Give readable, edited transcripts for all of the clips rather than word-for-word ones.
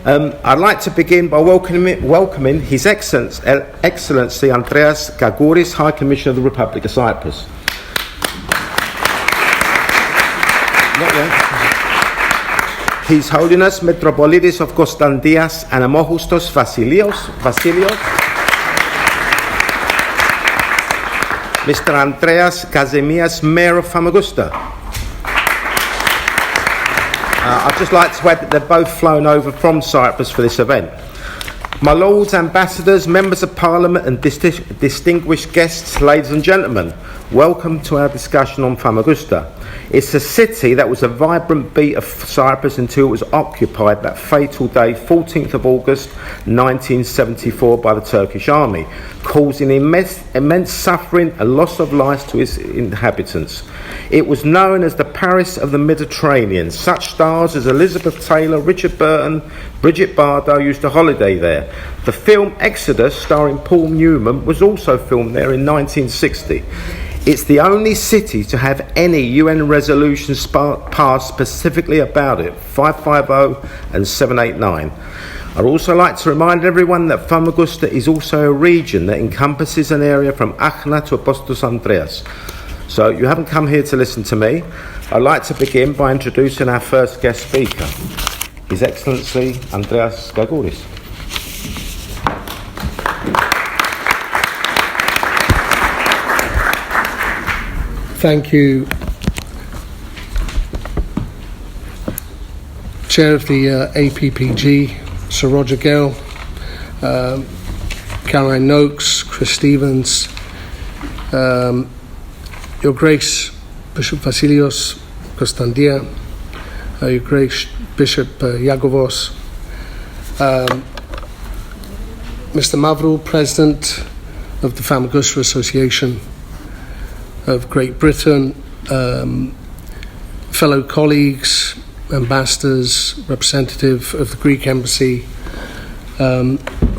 I'd like to begin by welcoming His Excellency Andreas Gagouris, High Commissioner of the Republic of Cyprus. His Holiness Mητροπολίτης of Κωνσταντίας and Αμμόχωστος Βασίλης, Mr. Andreas Kazemias, Mayor of Famagusta. I'd just like to add that they've both flown over from Cyprus for this event. My Lords, Ambassadors, Members of Parliament and distinguished guests, ladies and gentlemen, welcome to our discussion on Famagusta. It's a city that was a vibrant beat of Cyprus until it was occupied that fatal day, 14th of August 1974, by the Turkish army, causing immense suffering and loss of life to its inhabitants. It was known as the Paris of the Mediterranean. Such stars as Elizabeth Taylor, Richard Burton, Bridget Bardot used to holiday there. The film Exodus, starring Paul Newman, was also filmed there in 1960. It's the only city to have any UN resolutions passed specifically about it, 550 and 789. I'd also like to remind everyone that Famagusta is also a region that encompasses an area from Achna to Apostos Andreas. So you haven't come here to listen to me. I'd like to begin by introducing our first guest speaker, His Excellency Andreas Gagouris. Thank you, Chair of the APPG, Sir Roger Gale, Caroline Noakes, Chris Stevens, Your Grace Bishop Vasilios Konstandia, Your Grace Bishop Iagovos, Mr. Mavru, President of the Famagusta Association of Great Britain, fellow colleagues, ambassadors, representative of the Greek Embassy,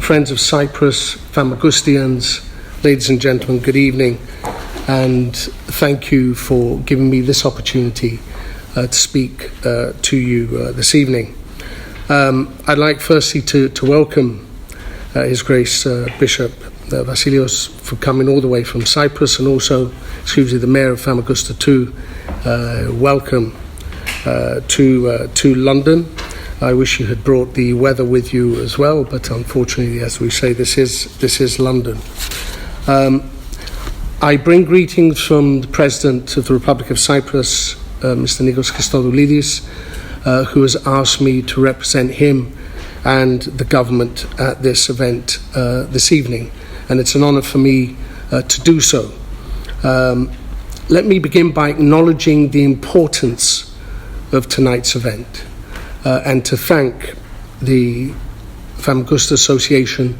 friends of Cyprus, Famagustians, ladies and gentlemen, good evening, and thank you for giving me this opportunity to speak to you this evening. I'd like firstly to welcome His Grace Bishop Vasilios for coming all the way from Cyprus, and also, the Mayor of Famagusta too. Welcome to London. I wish you had brought the weather with you as well, but unfortunately, as we say, this is London. I bring greetings from the President of the Republic of Cyprus, Mr. Nikos Christodoulidis, who has asked me to represent him and the government at this event this evening, and it's an honour for me to do so. Let me begin by acknowledging the importance of tonight's event and to thank the Famagusta Association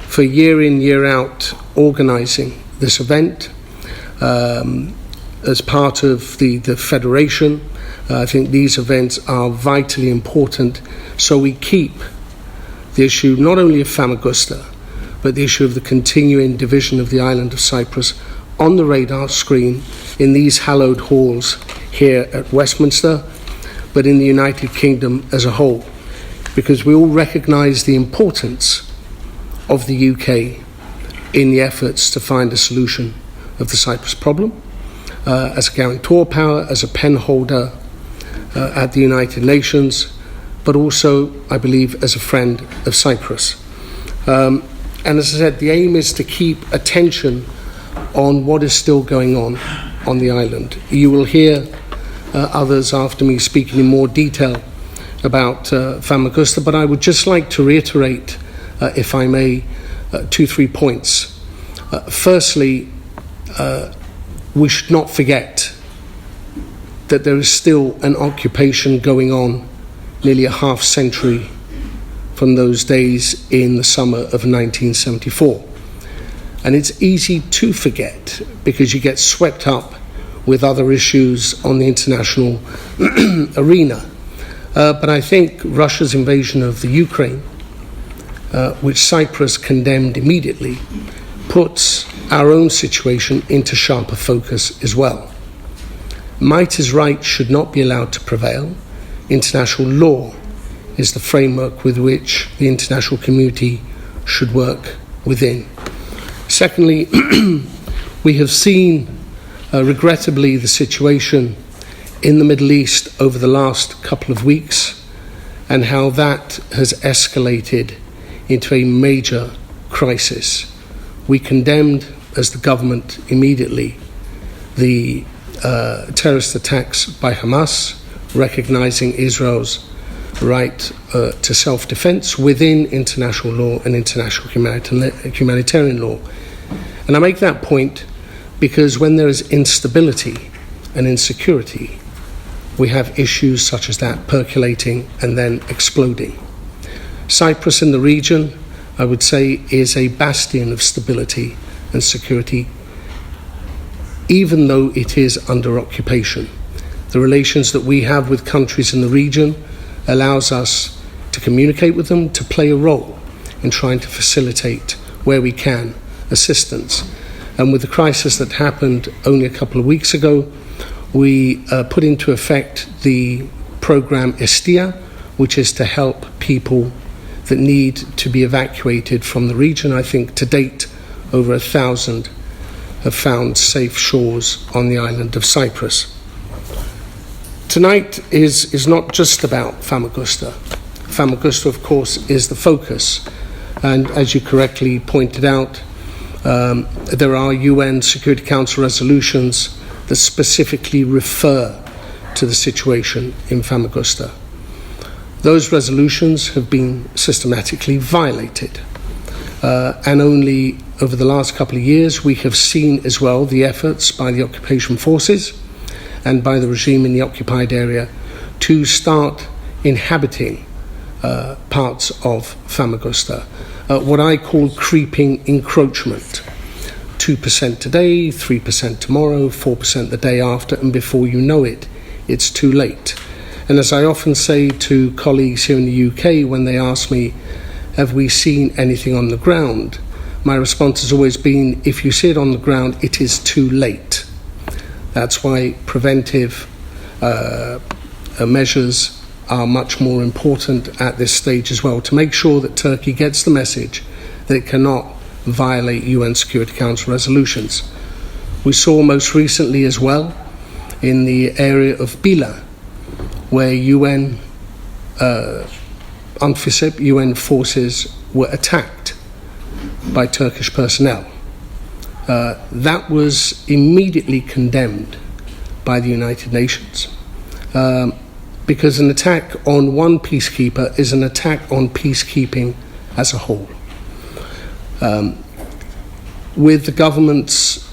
for year in, year out organising this event as part of the Federation. I think these events are vitally important, so we keep the issue not only of Famagusta, but the issue of the continuing division of the island of Cyprus on the radar screen in these hallowed halls here at Westminster, but in the United Kingdom as a whole, because we all recognise the importance of the UK in the efforts to find a solution of the Cyprus problem, as a guarantor power, as a pen holder at the United Nations, but also, I believe, as a friend of Cyprus. And as I said, the aim is to keep attention on what is still going on the island. You will hear others after me speaking in more detail about Famagusta, but I would just like to reiterate, if I may, 2-3 points. Firstly, we should not forget that there is still an occupation going on nearly a half century from those days in the summer of 1974. And it's easy to forget because you get swept up with other issues on the international arena. But I think Russia's invasion of the Ukraine, which Cyprus condemned immediately, puts our own situation into sharper focus as well. Might is right should not be allowed to prevail. International law is the framework with which the international community should work within. Secondly, we have seen, regrettably, the situation in the Middle East over the last couple of weeks and how that has escalated into a major crisis. We condemned, as the government, immediately the terrorist attacks by Hamas, recognising Israel's right to self-defence within international law and international humanitarian law. And I make that point because when there is instability and insecurity, we have issues such as that percolating and then exploding. Cyprus in the region, I would say, is a bastion of stability and security, even though it is under occupation. The relations that we have with countries in the region allows us to communicate with them, to play a role in trying to facilitate, where we can, assistance. And with the crisis that happened only a couple of weeks ago, we put into effect the program Estia, which is to help people that need to be evacuated from the region. I think to date, over 1,000 have found safe shores on the island of Cyprus. Tonight is not just about Famagusta. Famagusta, of course, is the focus. And as you correctly pointed out, there are UN Security Council resolutions that specifically refer to the situation in Famagusta. Those resolutions have been systematically violated. And only over the last couple of years, we have seen as well the efforts by the occupation forces and by the regime in the occupied area to start inhabiting parts of Famagusta, what I call creeping encroachment. 2% today, 3% tomorrow, 4% the day after, and before you know it, it's too late. And as I often say to colleagues here in the UK when they ask me, have we seen anything on the ground? My response has always been, if you see it on the ground, it is too late. That's why preventive measures are much more important at this stage as well, to make sure that Turkey gets the message that it cannot violate UN Security Council resolutions. We saw most recently as well in the area of Bila, where UN UNFICYP, UN forces, were attacked by Turkish personnel. That was immediately condemned by the United Nations, because an attack on one peacekeeper is an attack on peacekeeping as a whole. With the government's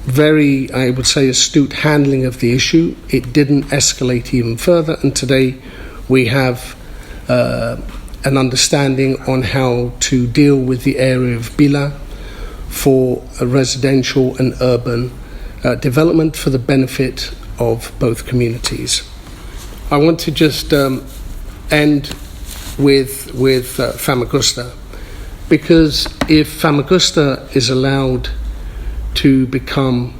very, I would say, astute handling of the issue, it didn't escalate even further, and today we have an understanding on how to deal with the area of Bila for a residential and urban development for the benefit of both communities. I want to just end with Famagusta, because if Famagusta is allowed to become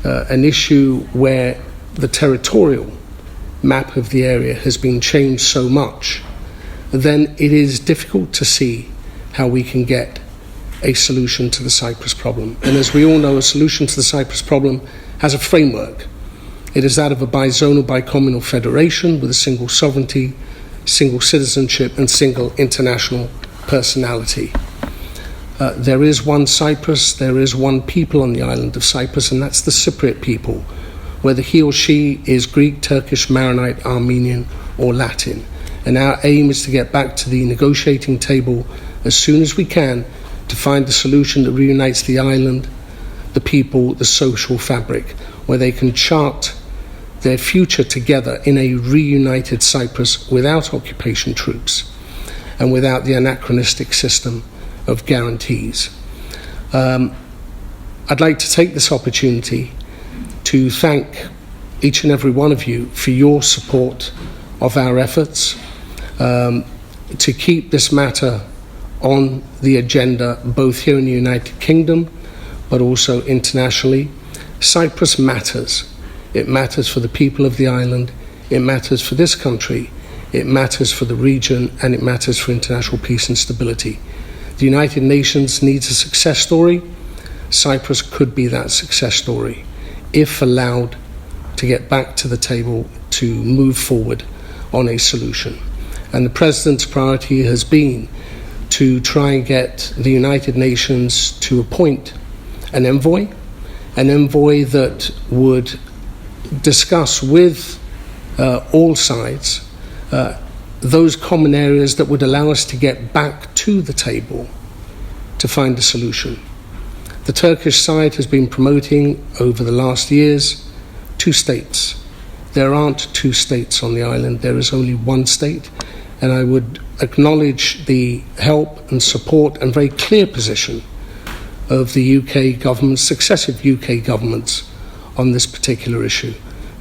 an issue where the territorial map of the area has been changed so much, then it is difficult to see how we can get a solution to the Cyprus problem. And as we all know, a solution to the Cyprus problem has a framework. It is that of a bizonal, bicommunal federation with a single sovereignty, single citizenship, and single international personality. There is one Cyprus, there is one people on the island of Cyprus, and that's the Cypriot people, whether he or she is Greek, Turkish, Maronite, Armenian, or Latin. And our aim is to get back to the negotiating table as soon as we can to find the solution that reunites the island, the people, the social fabric, where they can chart their future together in a reunited Cyprus without occupation troops and without the anachronistic system of guarantees. I'd like to take this opportunity to thank each and every one of you for your support of our efforts to keep this matter on the agenda, both here in the United Kingdom but also internationally. Cyprus matters. It matters for the people of the island. It matters for this country. It matters for the region and it matters for international peace and stability. The United Nations needs a success story. Cyprus could be that success story if allowed to get back to the table to move forward on a solution. And the President's priority has been to try and get the United Nations to appoint an envoy that would discuss with all sides those common areas that would allow us to get back to the table to find a solution. The Turkish side has been promoting over the last years 2 states. There aren't 2 states on the island, there is only 1 state, and I would acknowledge the help and support and very clear position of the UK government, successive UK governments on this particular issue.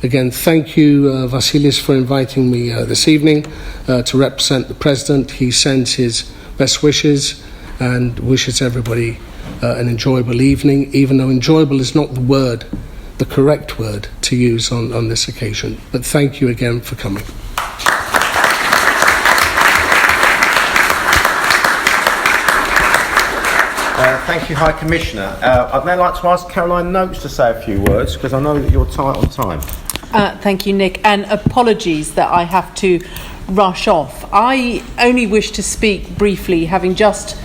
Again, thank you, Vasilis, for inviting me this evening to represent the President. He sends his best wishes and wishes everybody an enjoyable evening, even though enjoyable is not the correct word to use on this occasion. But thank you again for coming. Thank you, High Commissioner. I'd now like to ask Caroline Noakes to say a few words, because I know that you're tight on time. Thank you, Nick, and apologies that I have to rush off. I only wish to speak briefly, having just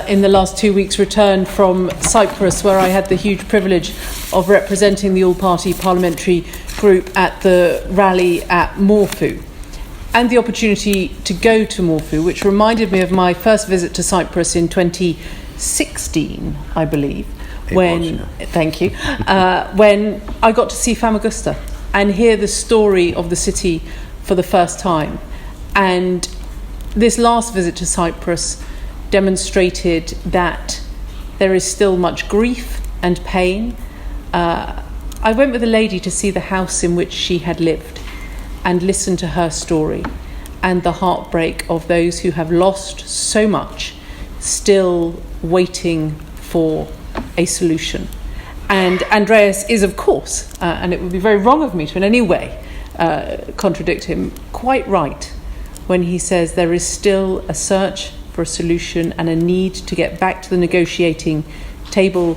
in the last 2 weeks returned from Cyprus, where I had the huge privilege of representing the all-party parliamentary group at the rally at Morphu, and the opportunity to go to Morphu, which reminded me of my first visit to Cyprus in 2016, I believe, when I got to see Famagusta and hear the story of the city for the first time. And this last visit to Cyprus demonstrated that there is still much grief and pain. I went with a lady to see the house in which she had lived and listen to her story and the heartbreak of those who have lost so much, still waiting for a solution. And Andreas is, of course, and it would be very wrong of me to in any way contradict him, quite right when he says there is still a search for a solution and a need to get back to the negotiating table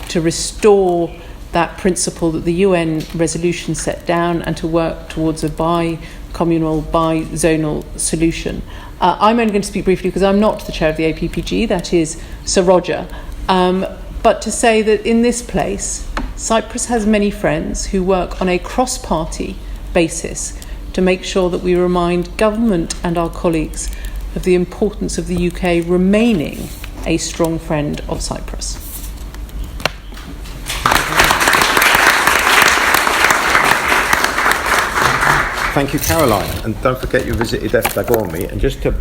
to restore that principle that the UN resolution set down and to work towards a bi-communal, bi-zonal solution. I'm only going to speak briefly because I'm not the chair of the APPG, that is Sir Roger, but to say that in this place, Cyprus has many friends who work on a cross-party basis to make sure that we remind government and our colleagues of the importance of the UK remaining a strong friend of Cyprus. Thank you, Caroline, and don't forget you visited APPG. And just to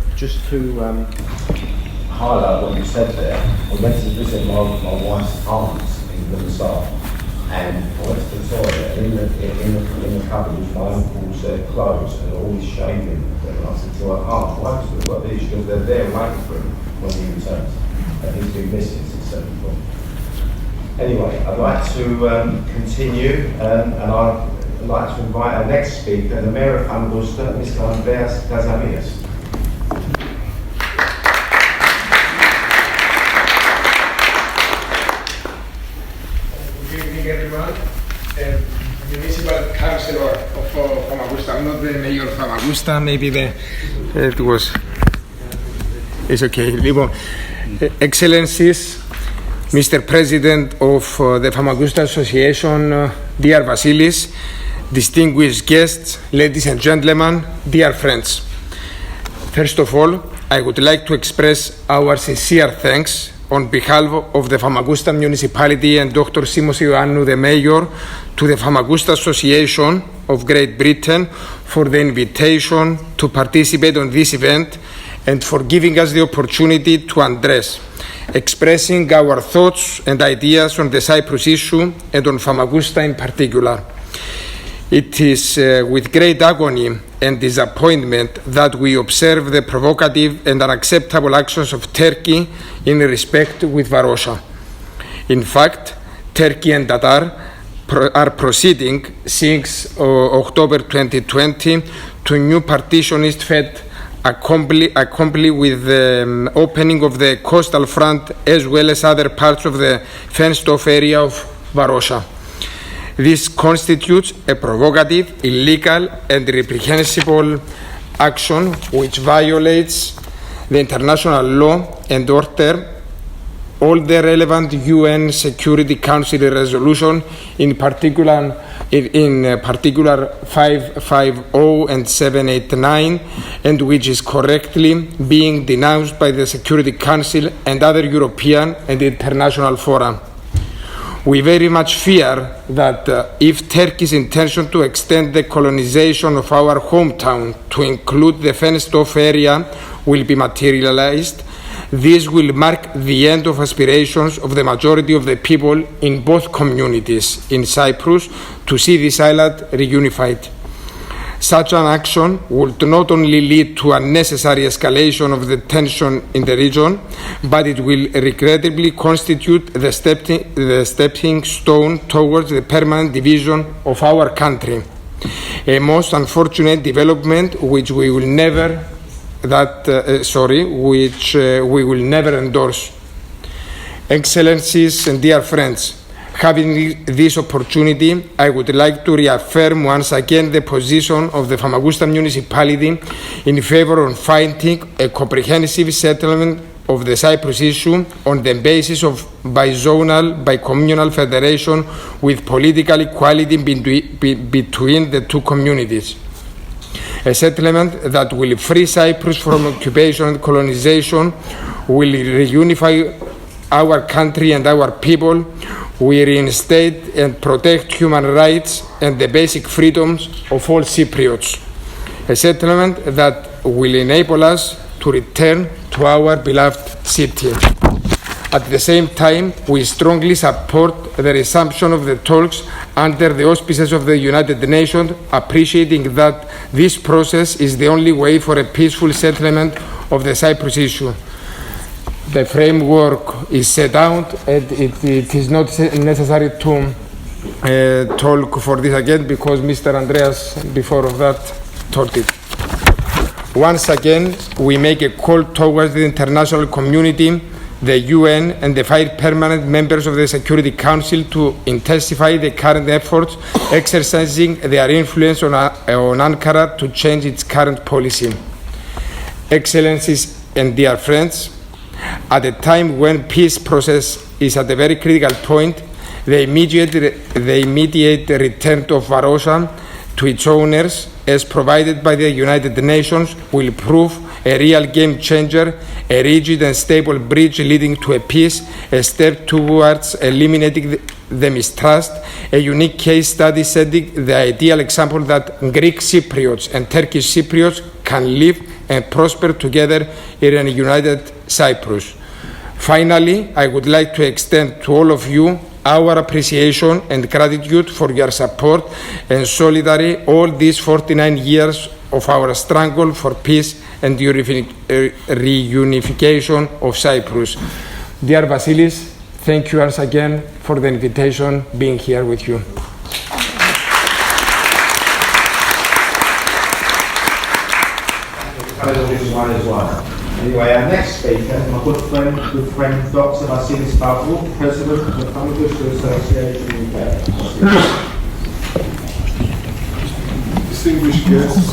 highlight what you said there, I went to visit my wife's apartments in the staff, and I went to the toilet. In the cupboard was my uncle's clothes and all his shaving. And I said to her, why do you got these? Because they're there waiting for him when he returns. And he's been missing since 7:00. Anyway, I'd like to continue, and I'd like to invite our next speaker, the Mayor of Famagusta, Mr. Andreas Kazamias. Good evening, everyone. Municipal Councillor of Famagusta. I'm not the Mayor of Famagusta. Maybe it's okay. Excellencies, Mr. President of the Famagusta Association, dear Vasilis, distinguished guests, ladies and gentlemen, dear friends. First of all, I would like to express our sincere thanks on behalf of the Famagusta Municipality and Dr. Simos Ioannou, the Mayor, to the Famagusta Association of Great Britain for the invitation to participate on this event and for giving us the opportunity to address, expressing our thoughts and ideas on the Cyprus issue and on Famagusta in particular. It is with great agony and disappointment that we observe the provocative and unacceptable actions of Turkey in respect with Varosha. In fact, Turkey and Tatar are proceeding since October 2020 to new partitionist fed accompanied with the opening of the coastal front as well as other parts of the fenced-off area of Varosha. This constitutes a provocative, illegal and reprehensible action which violates the international law and order, all the relevant UN Security Council resolution, in particular 550 and 789, and which is correctly being denounced by the Security Council and other European and international fora. We very much fear that if Turkey's intention to extend the colonization of our hometown to include the fenced-off area will be materialized, this will mark the end of aspirations of the majority of the people in both communities in Cyprus to see this island reunified. Such an action would not only lead to unnecessary escalation of the tension in the region, but it will regrettably constitute the stepping stone towards the permanent division of our country. A most unfortunate development which we will never endorse. Excellencies and dear friends, having this opportunity, I would like to reaffirm once again the position of the Famagusta municipality in favor of finding a comprehensive settlement of the Cyprus issue on the basis of bizonal, bicommunal federation with political equality between the two communities. A settlement that will free Cyprus from occupation and colonization, will reunify our country and our people, we reinstate and protect human rights and the basic freedoms of all Cypriots. A settlement that will enable us to return to our beloved city. At the same time, we strongly support the resumption of the talks under the auspices of the United Nations, appreciating that this process is the only way for a peaceful settlement of the Cyprus issue. The framework is set out, and it is not necessary to talk for this again because Mr. Andreas before of that told it. Once again, we make a call towards the international community, the UN and the 5 permanent members of the Security Council to intensify the current efforts, exercising their influence on Ankara to change its current policy. Excellencies and dear friends, at a time when peace process is at a very critical point, the immediate return of Varosha to its owners, as provided by the United Nations, will prove a real game changer, a rigid and stable bridge leading to a peace, a step towards eliminating the mistrust, a unique case study setting the ideal example that Greek Cypriots and Turkish Cypriots can live and prosper together in a united Cyprus. Finally, I would like to extend to all of you our appreciation and gratitude for your support and solidarity all these 49 years of our struggle for peace and reunification of Cyprus. Dear Vasilis, thank you once again for the invitation being here with you. Anyway, our next speaker is my good friend Dr. Βασίλης Μαύρου, President of the Famagusta Association UK. Distinguished guests,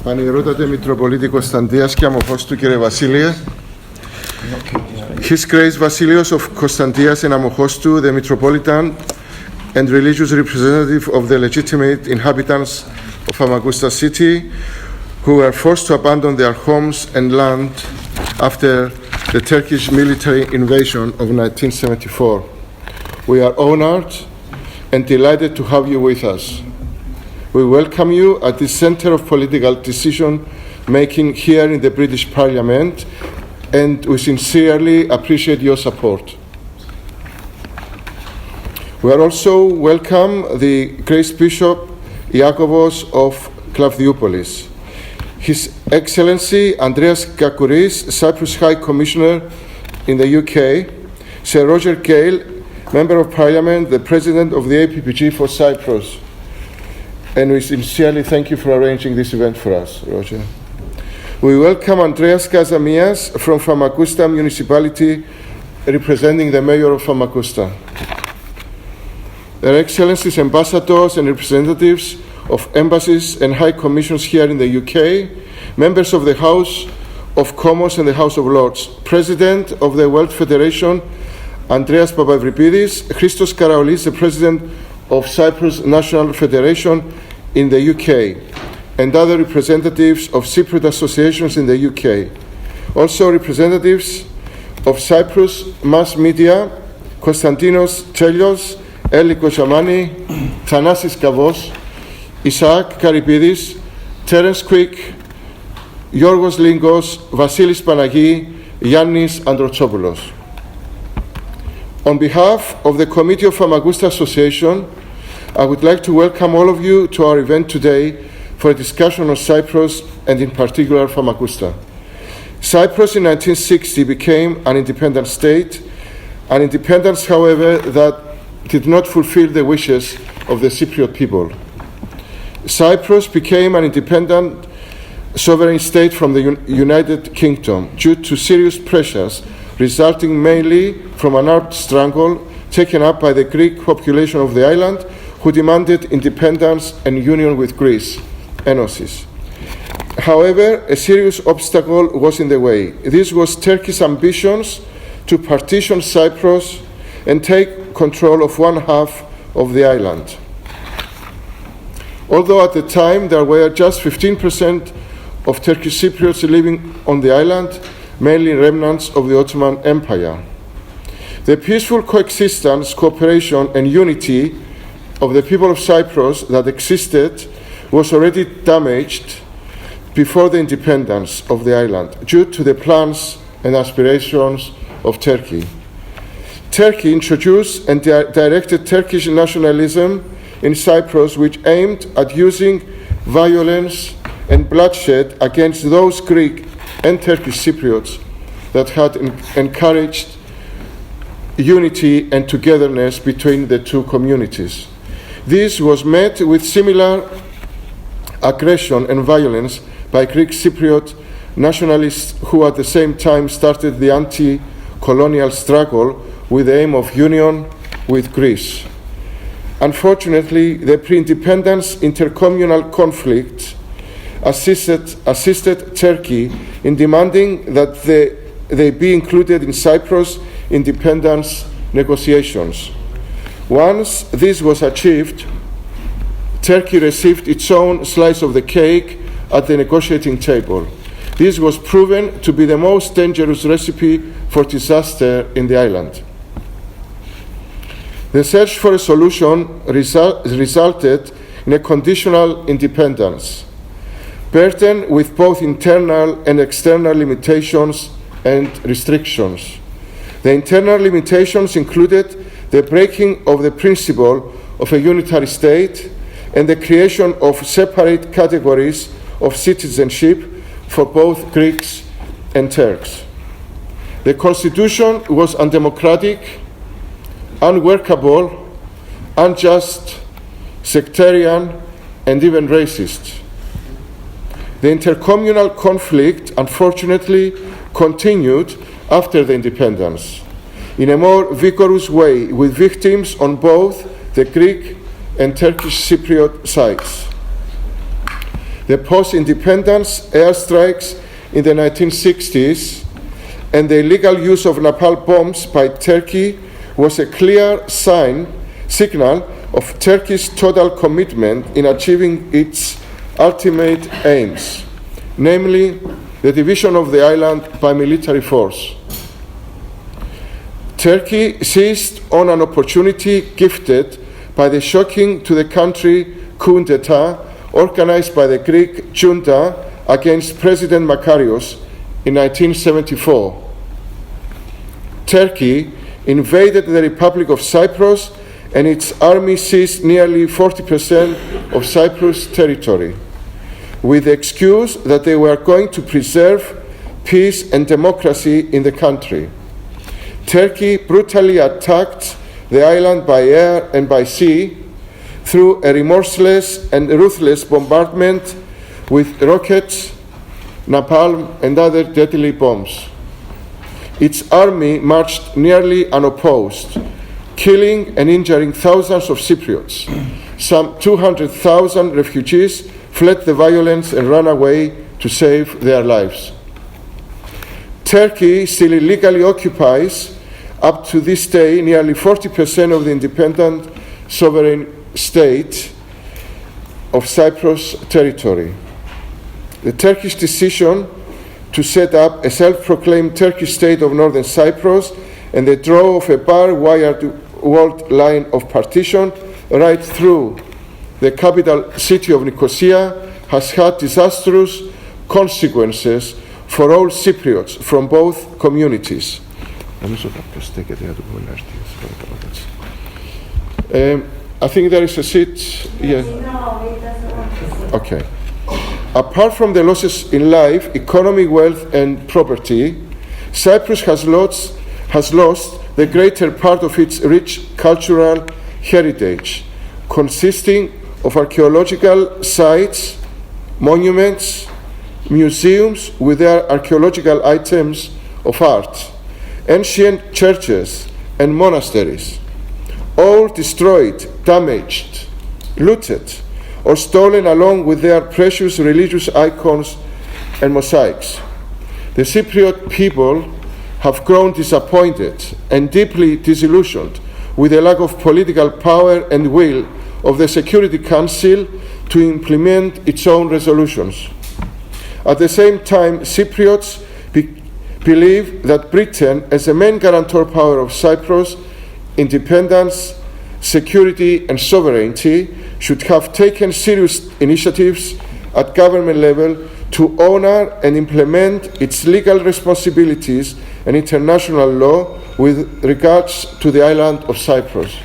Πανιερώτατε Μητροπολίτη Κωνσταντίας και Αμμόχωστου κύριε Βασίλειε, His Grace Βασίλειος of Κωνσταντίας and Αμμόχωστου, the Metropolitan and religious representative of the legitimate inhabitants of Famagusta city, who were forced to abandon their homes and land after the Turkish military invasion of 1974. We are honored and delighted to have you with us. We welcome you at the center of political decision-making here in the British Parliament, and we sincerely appreciate your support. We are also welcome the Grace Bishop Iakovos of Klavdioupolis. His Excellency Andreas Kakouris, Cyprus High Commissioner in the UK, Sir Roger Gale, Member of Parliament, the President of the APPG for Cyprus, and we sincerely thank you for arranging this event for us, Roger. We welcome Andreas Kazamias from Famagusta Municipality, representing the Mayor of Famagusta. Their Excellencies, ambassadors and representatives of embassies and high commissions here in the UK, members of the House of Commons and the House of Lords, President of the World Federation, Andreas Papavrippidis, Christos Karaolis, the President of Cyprus National Federation in the UK, and other representatives of Cypriot associations in the UK. Also representatives of Cyprus mass media, Konstantinos Tselios, Eli Kochamani, Thanasis Kavos, Isaac Karipidis, Terence Quick, Yorgos Lingos, Vasilis Panaghi, Yannis Androtsopoulos. On behalf of the Committee of Famagusta Association, I would like to welcome all of you to our event today for a discussion on Cyprus and in particular Famagusta. Cyprus in 1960 became an independent state, an independence, however, that did not fulfill the wishes of the Cypriot people. Cyprus became an independent sovereign state from the United Kingdom due to serious pressures resulting mainly from an armed struggle taken up by the Greek population of the island, who demanded independence and union with Greece, Enosis. However, a serious obstacle was in the way. This was Turkey's ambitions to partition Cyprus and take control of one half of the island. Although at the time there were just 15% of Turkish Cypriots living on the island, mainly remnants of the Ottoman Empire. The peaceful coexistence, cooperation, and unity of the people of Cyprus that existed was already damaged before the independence of the island due to the plans and aspirations of Turkey. Turkey introduced and directed Turkish nationalism in Cyprus, which aimed at using violence and bloodshed against those Greek and Turkish Cypriots that had encouraged unity and togetherness between the two communities. This was met with similar aggression and violence by Greek Cypriot nationalists who at the same time started the anti-colonial struggle with the aim of union with Greece. Unfortunately, the pre-independence intercommunal conflict assisted Turkey in demanding that they be included in Cyprus independence negotiations. Once this was achieved, Turkey received its own slice of the cake at the negotiating table. This was proven to be the most dangerous recipe for disaster in the island. The search for a solution resulted in a conditional independence, burdened with both internal and external limitations and restrictions. The internal limitations included the breaking of the principle of a unitary state and the creation of separate categories of citizenship for both Greeks and Turks. The constitution was undemocratic, unworkable, unjust, sectarian, and even racist. The intercommunal conflict, unfortunately, continued after the independence in a more vigorous way, with victims on both the Greek and Turkish Cypriot sides. The post-independence airstrikes in the 1960s and the illegal use of napalm bombs by Turkey was a clear signal of Turkey's total commitment in achieving its ultimate aims, namely the division of the island by military force. Turkey seized on an opportunity gifted by the shocking to the country coup d'etat organized by the Greek junta against President Makarios in 1974. Turkey invaded the Republic of Cyprus and its army seized nearly 40% of Cyprus territory, with the excuse that they were going to preserve peace and democracy in the country. Turkey brutally attacked the island by air and by sea, through a remorseless and ruthless bombardment with rockets, napalm, and other deadly bombs. Its army marched nearly unopposed, killing and injuring thousands of Cypriots. Some 200,000 refugees fled the violence and ran away to save their lives. Turkey still illegally occupies, up to this day, nearly 40% of the independent sovereign state of Cyprus territory. The Turkish decision to set up a self-proclaimed Turkish state of northern Cyprus and the draw of a barbed walled line of partition right through the capital city of Nicosia has had disastrous consequences for all Cypriots from both communities. I think there is a seat. Yes. No, it doesn't. Okay. Apart from the losses in life, economic wealth, and property, Cyprus has lost the greater part of its rich cultural heritage, consisting of archaeological sites, monuments, museums with their archaeological items of art, ancient churches and monasteries, all destroyed, damaged, looted, or stolen along with their precious religious icons and mosaics. The Cypriot people have grown disappointed and deeply disillusioned with the lack of political power and will of the Security Council to implement its own resolutions. At the same time, Cypriots believe that Britain, as the main guarantor power of Cyprus' independence, security and sovereignty, should have taken serious initiatives at government level to honor and implement its legal responsibilities and international law with regards to the island of Cyprus.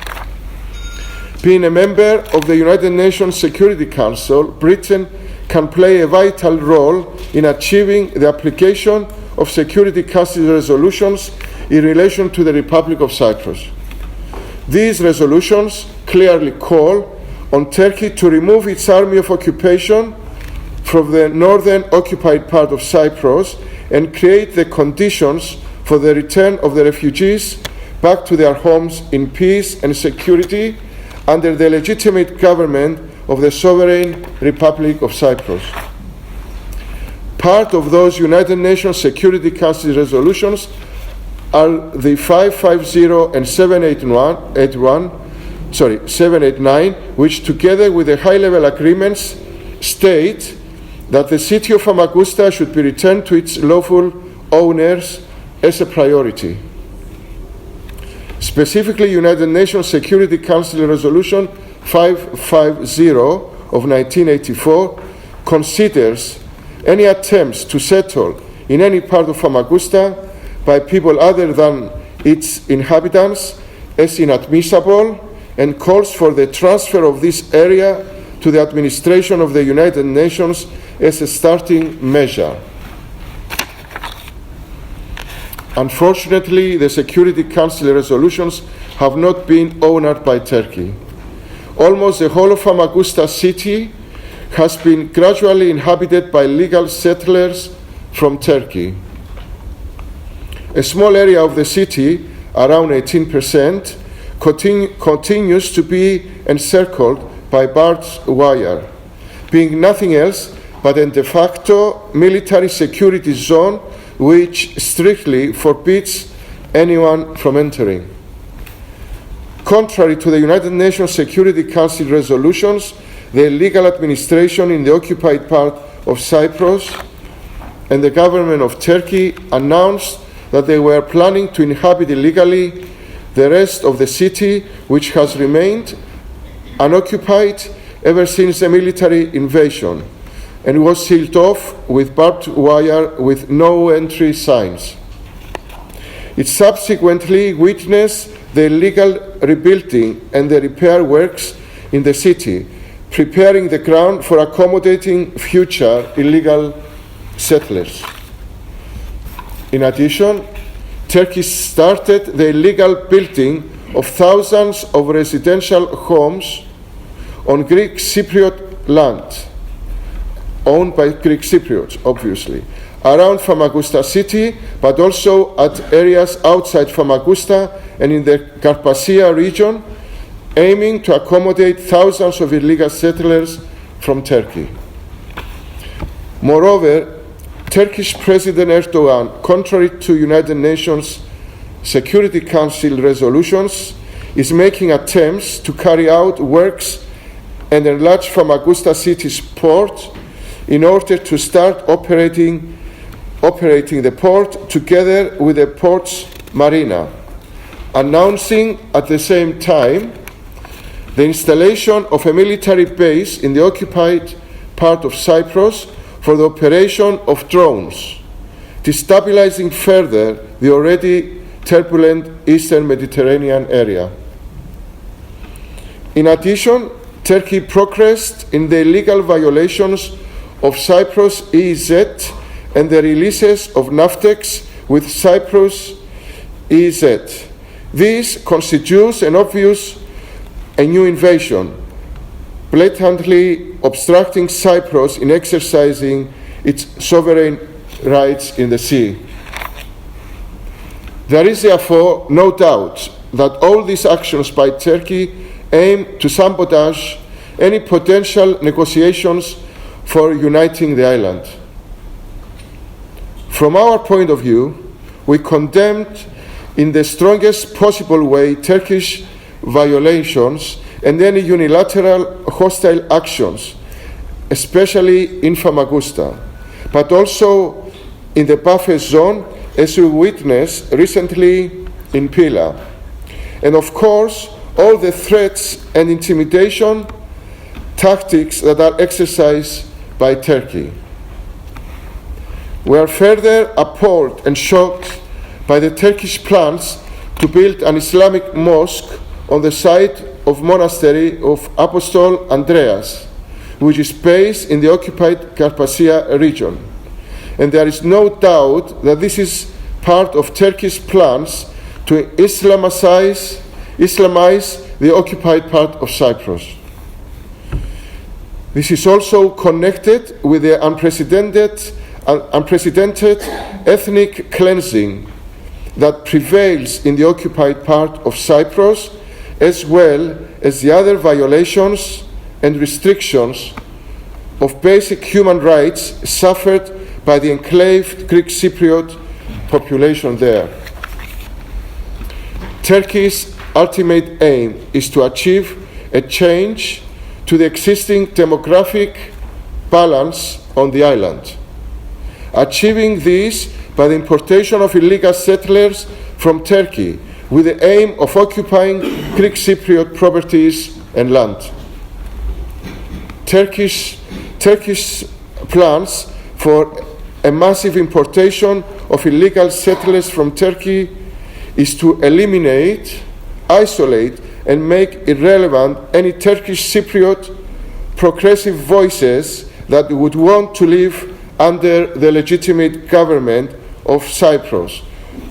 Being a member of the United Nations Security Council, Britain can play a vital role in achieving the application of Security Council resolutions in relation to the Republic of Cyprus. These resolutions clearly call on Turkey to remove its army of occupation from the northern occupied part of Cyprus and create the conditions for the return of the refugees back to their homes in peace and security under the legitimate government of the sovereign Republic of Cyprus. Part of those United Nations Security Council resolutions are the 550 and 789, which together with the high-level agreements state that the city of Famagusta should be returned to its lawful owners as a priority. Specifically, United Nations Security Council Resolution 550 of 1984 considers any attempts to settle in any part of Famagusta by people other than its inhabitants as inadmissible and calls for the transfer of this area to the administration of the United Nations as a starting measure. Unfortunately, the Security Council resolutions have not been honored by Turkey. Almost the whole of Famagusta city has been gradually inhabited by legal settlers from Turkey. A small area of the city, around 18%, continues to be encircled by barbed wire, being nothing else but a de facto military security zone which strictly forbids anyone from entering. Contrary to the United Nations Security Council resolutions, the illegal administration in the occupied part of Cyprus and the government of Turkey announced that they were planning to inhabit illegally the rest of the city, which has remained unoccupied ever since the military invasion and was sealed off with barbed wire with no entry signs. It subsequently witnessed the illegal rebuilding and the repair works in the city, preparing the ground for accommodating future illegal settlers. In addition, Turkey started the illegal building of thousands of residential homes on Greek Cypriot land, owned by Greek Cypriots, obviously, around Famagusta city, but also at areas outside Famagusta and in the Carpathia region, aiming to accommodate thousands of illegal settlers from Turkey. Moreover, Turkish President Erdogan, contrary to United Nations Security Council resolutions, is making attempts to carry out works and enlarge Famagusta city's port in order to start operating the port together with the port's marina, announcing at the same time the installation of a military base in the occupied part of Cyprus for the operation of drones, destabilizing further the already turbulent Eastern Mediterranean area. In addition, Turkey progressed in the illegal violations of Cyprus EEZ and the releases of NAFTEX with Cyprus EEZ. This constitutes an obvious a new invasion, blatantly obstructing Cyprus in exercising its sovereign rights in the sea. There is therefore no doubt that all these actions by Turkey aim to sabotage any potential negotiations for uniting the island. From our point of view, we condemned in the strongest possible way Turkish violations and any unilateral hostile actions, especially in Famagusta, but also in the buffer zone, as we witnessed recently in Pila. And of course, all the threats and intimidation tactics that are exercised by Turkey. We are further appalled and shocked by the Turkish plans to build an Islamic mosque on the site of monastery of Apostle Andreas, which is based in the occupied Carpathia region. And there is no doubt that this is part of Turkey's plans to Islamize the occupied part of Cyprus. This is also connected with the unprecedented ethnic cleansing that prevails in the occupied part of Cyprus, as well as the other violations and restrictions of basic human rights suffered by the enclaved Greek Cypriot population there. Turkey's ultimate aim is to achieve a change to the existing demographic balance on the island, achieving this by the importation of illegal settlers from Turkey with the aim of occupying Greek Cypriot properties and land. Turkish plans for a massive importation of illegal settlers from Turkey is to eliminate, isolate, and make irrelevant any Turkish Cypriot progressive voices that would want to live under the legitimate government of Cyprus,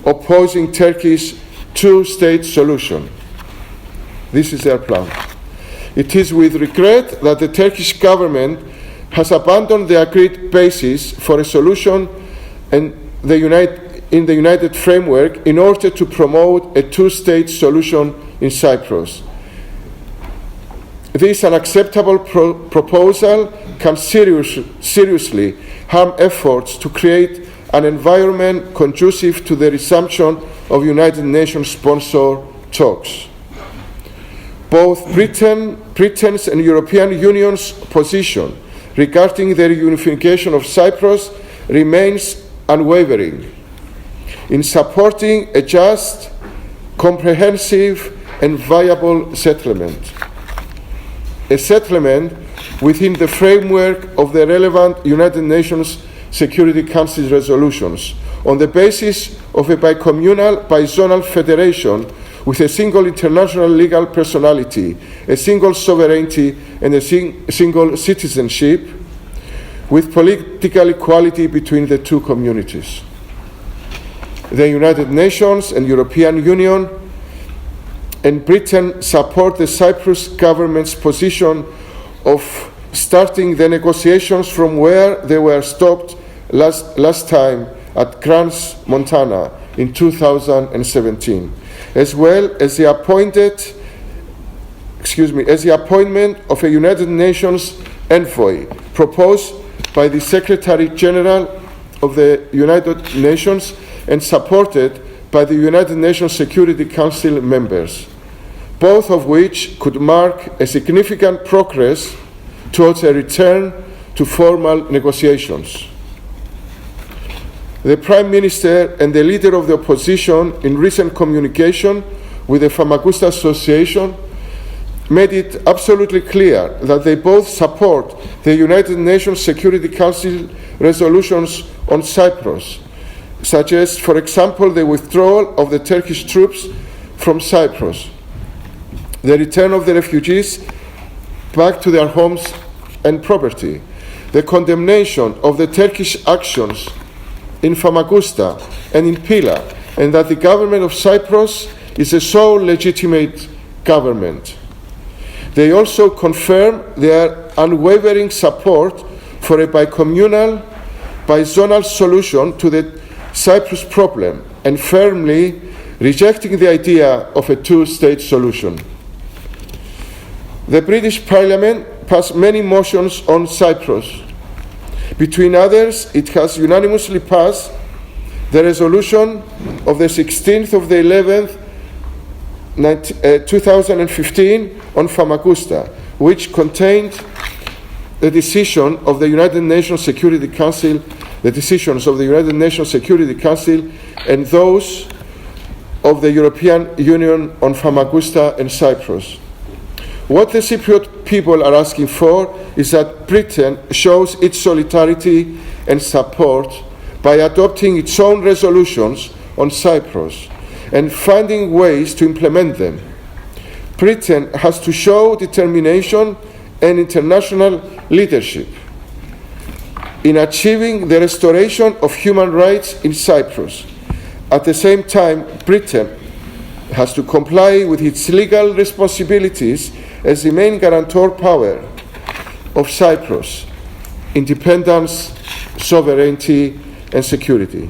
opposing Turkey's two-state solution. This is their plan. It is with regret that the Turkish government has abandoned the agreed basis for a solution in the United Framework in order to promote a two-state solution in Cyprus. This unacceptable proposal can seriously harm efforts to create an environment conducive to the resumption of United Nations sponsored talks. Both Britain's and European Union's position regarding the reunification of Cyprus remains unwavering in supporting a just, comprehensive, and viable settlement. A settlement within the framework of the relevant United Nations Security Council resolutions on the basis of a bicommunal, bizonal federation with a single international legal personality, a single sovereignty, and a single citizenship, with political equality between the two communities. The United Nations and European Union and Britain support the Cyprus government's position of starting the negotiations from where they were stopped last time at Crans, Montana in 2017, as well as the appointment of a United Nations envoy proposed by the Secretary General of the United Nations and supported by the United Nations Security Council members, both of which could mark a significant progress towards a return to formal negotiations. The Prime Minister and the Leader of the Opposition, in recent communication with the Famagusta Association, made it absolutely clear that they both support the United Nations Security Council resolutions on Cyprus, such as, for example, the withdrawal of the Turkish troops from Cyprus, the return of the refugees back to their homes and property, the condemnation of the Turkish actions in Famagusta and in Pila, and that the government of Cyprus is a sole legitimate government. They also confirm their unwavering support for a bicommunal, bizonal solution to the Cyprus problem and firmly rejecting the idea of a two-state solution. The British Parliament passed many motions on Cyprus. Between others, it has unanimously passed the resolution of the 16th of the 11th, 2015 on Famagusta, which contained the decision of the United Nations Security Council, the decisions of the United Nations Security Council and those of the European Union on Famagusta and Cyprus. What the Cypriot people are asking for is that Britain shows its solidarity and support by adopting its own resolutions on Cyprus and finding ways to implement them. Britain has to show determination and international leadership in achieving the restoration of human rights in Cyprus. At the same time, Britain has to comply with its legal responsibilities as the main guarantor power of Cyprus, independence, sovereignty, and security.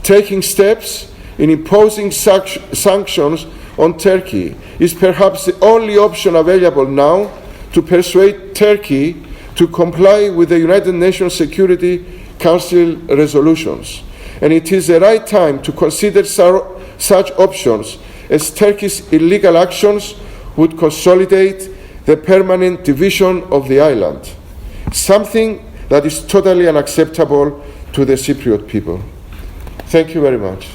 Taking steps in imposing sanctions on Turkey is perhaps the only option available now to persuade Turkey to comply with the United Nations Security Council resolutions. And it is the right time to consider such options, as Turkey's illegal actions would consolidate the permanent division of the island, something that is totally unacceptable to the Cypriot people. Thank you very much.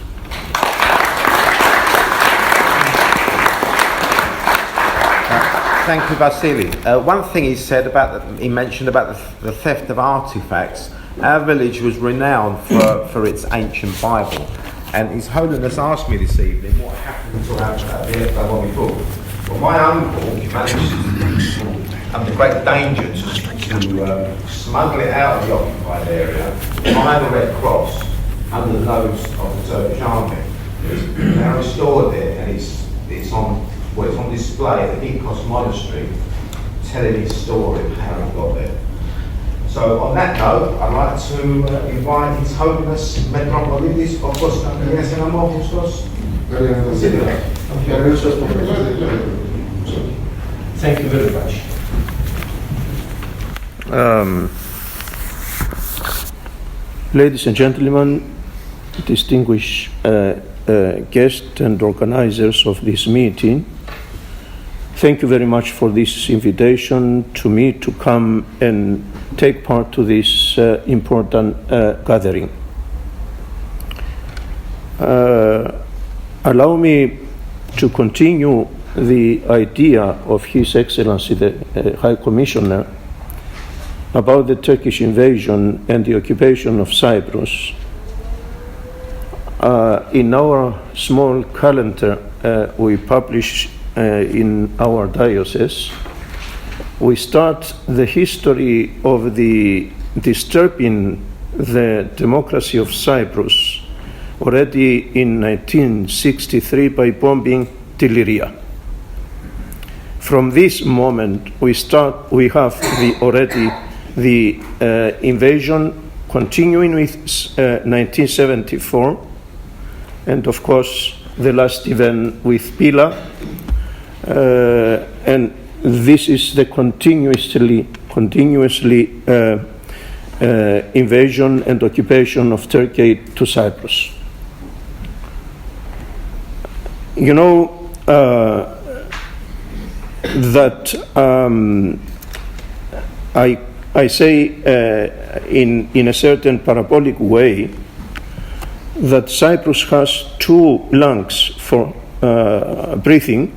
Thank you, Vasily. One thing he mentioned about the theft of artifacts. Our village was renowned for its ancient Bible, and His Holiness asked me this evening what happened to our Bible. Well, my uncle managed, under great danger, to smuggle it out of the occupied area by the Red Cross under the nose of the Turkish army. He's now restored it, and it's on display at the Ykos Monastery, telling his story of how he got there. So on that note, I'd like to invite His Holiness Mητροπολίτης Κωνσταντίας and Αμμόχωστος. Thank you very much. Ladies and gentlemen, distinguished guests and organizers of this meeting, thank you very much for this invitation to me to come and take part to this important gathering. Allow me to continue the idea of His Excellency the High Commissioner about the Turkish invasion and the occupation of Cyprus. In our small calendar we publish in our diocese, we start the history of the disturbing the democracy of Cyprus already in 1963 by bombing Tiliria. from this moment we have already the invasion continuing with 1974, and of course the last event with Pila, and this is the continuously invasion and occupation of Turkey to Cyprus. You know that I say in a certain parabolic way that Cyprus has two lungs for breathing.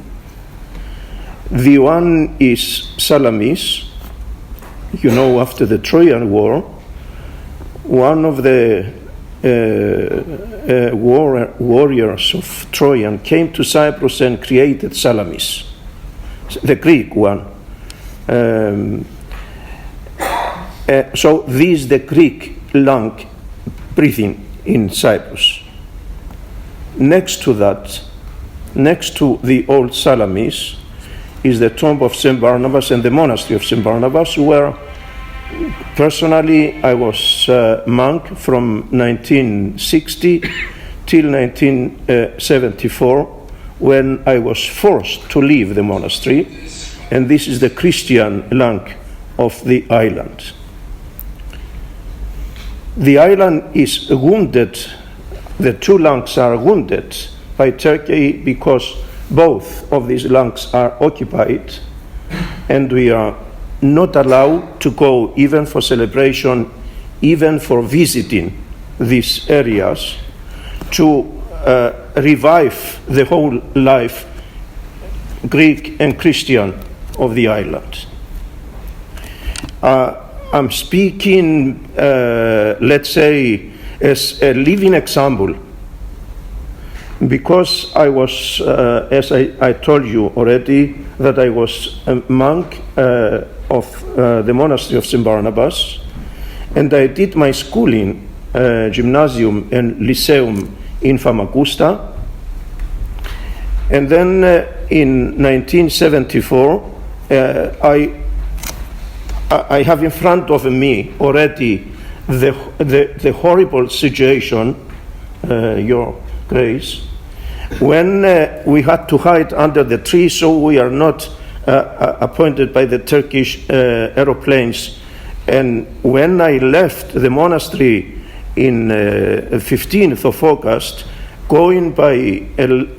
The one is Salamis. You know, after the Trojan War, one of the warriors of Trojan came to Cyprus and created Salamis, the Greek one. So this is the Greek lung breathing in Cyprus. Next to that, next to the old Salamis, is the tomb of St. Barnabas and the monastery of St. Barnabas, where personally I was monk from 1960 till 1974, when I was forced to leave the monastery, and this is the Christian lung of the island. The island is wounded, the two lungs are wounded by Turkey because both of these lungs are occupied, and we are not allowed to go even for celebration, even for visiting these areas, to revive the whole life, Greek and Christian, of the island. I'm speaking, let's say, as a living example, because I was, as I told you already, that I was a monk of the monastery of St. Barnabas, and I did my schooling, gymnasium and lyceum in Famagusta, and then in 1974 I have in front of me already the horrible situation, Your Grace, when we had to hide under the tree so we are not appointed by the Turkish aeroplanes. And when I left the monastery in 15th of August, going by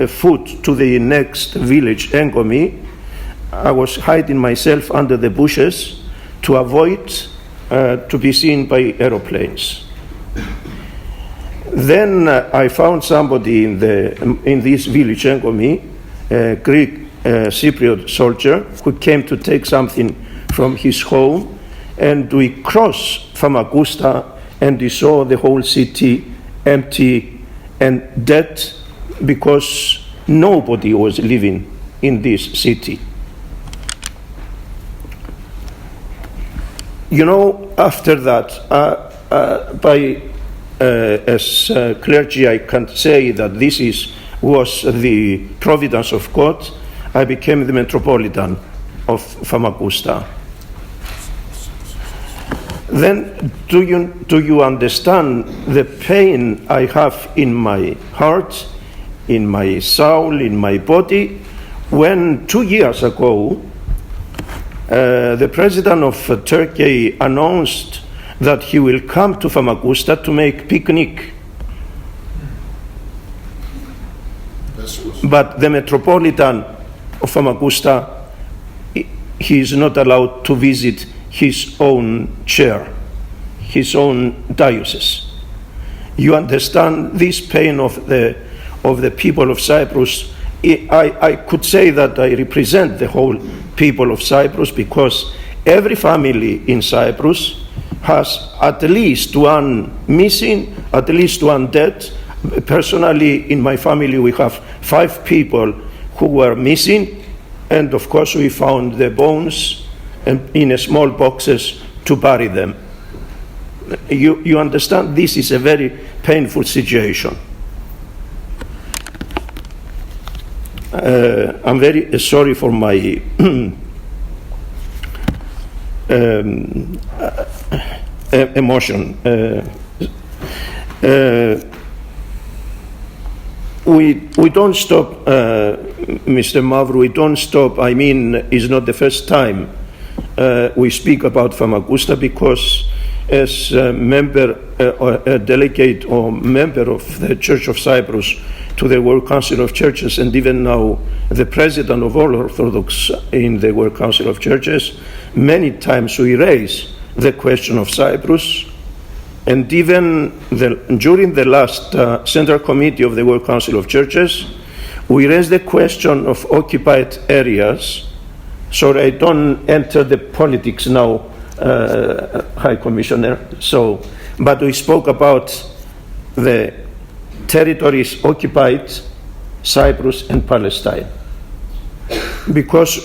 foot to the next village, Engomi, I was hiding myself under the bushes to avoid to be seen by aeroplanes. Then I found somebody in this village, Engomi, a Greek Cypriot soldier, who came to take something from his home, and we crossed Famagusta, and we saw the whole city empty and dead, because nobody was living in this city. You know, after that, as clergy, I can say that this was the providence of God. I became the Metropolitan of Famagusta. Then, do you understand the pain I have in my heart, in my soul, in my body, when 2 years ago the president of Turkey announced that he will come to Famagusta to make picnic. But the Metropolitan of Famagusta, he is not allowed to visit his own chair, his own diocese. You understand this pain of the people of Cyprus. I could say that I represent the whole people of Cyprus, because every family in Cyprus has at least one missing, at least one dead. Personally, in my family, we have 5 people who were missing, and of course we found the bones in small boxes to bury them. You understand, this is a very painful situation. I'm very sorry for my emotion. We don't stop, Mr. Mavru, we don't stop. I mean, it's not the first time we speak about Famagusta, because as a member, a delegate or member of the Church of Cyprus to the World Council of Churches, and even now the president of all Orthodox in the World Council of Churches, many times we raise the question of Cyprus. And even during the last Central Committee of the World Council of Churches, we raised the question of occupied areas. So I don't enter the politics now, High Commissioner. But we spoke about the territories occupied, Cyprus and Palestine. Because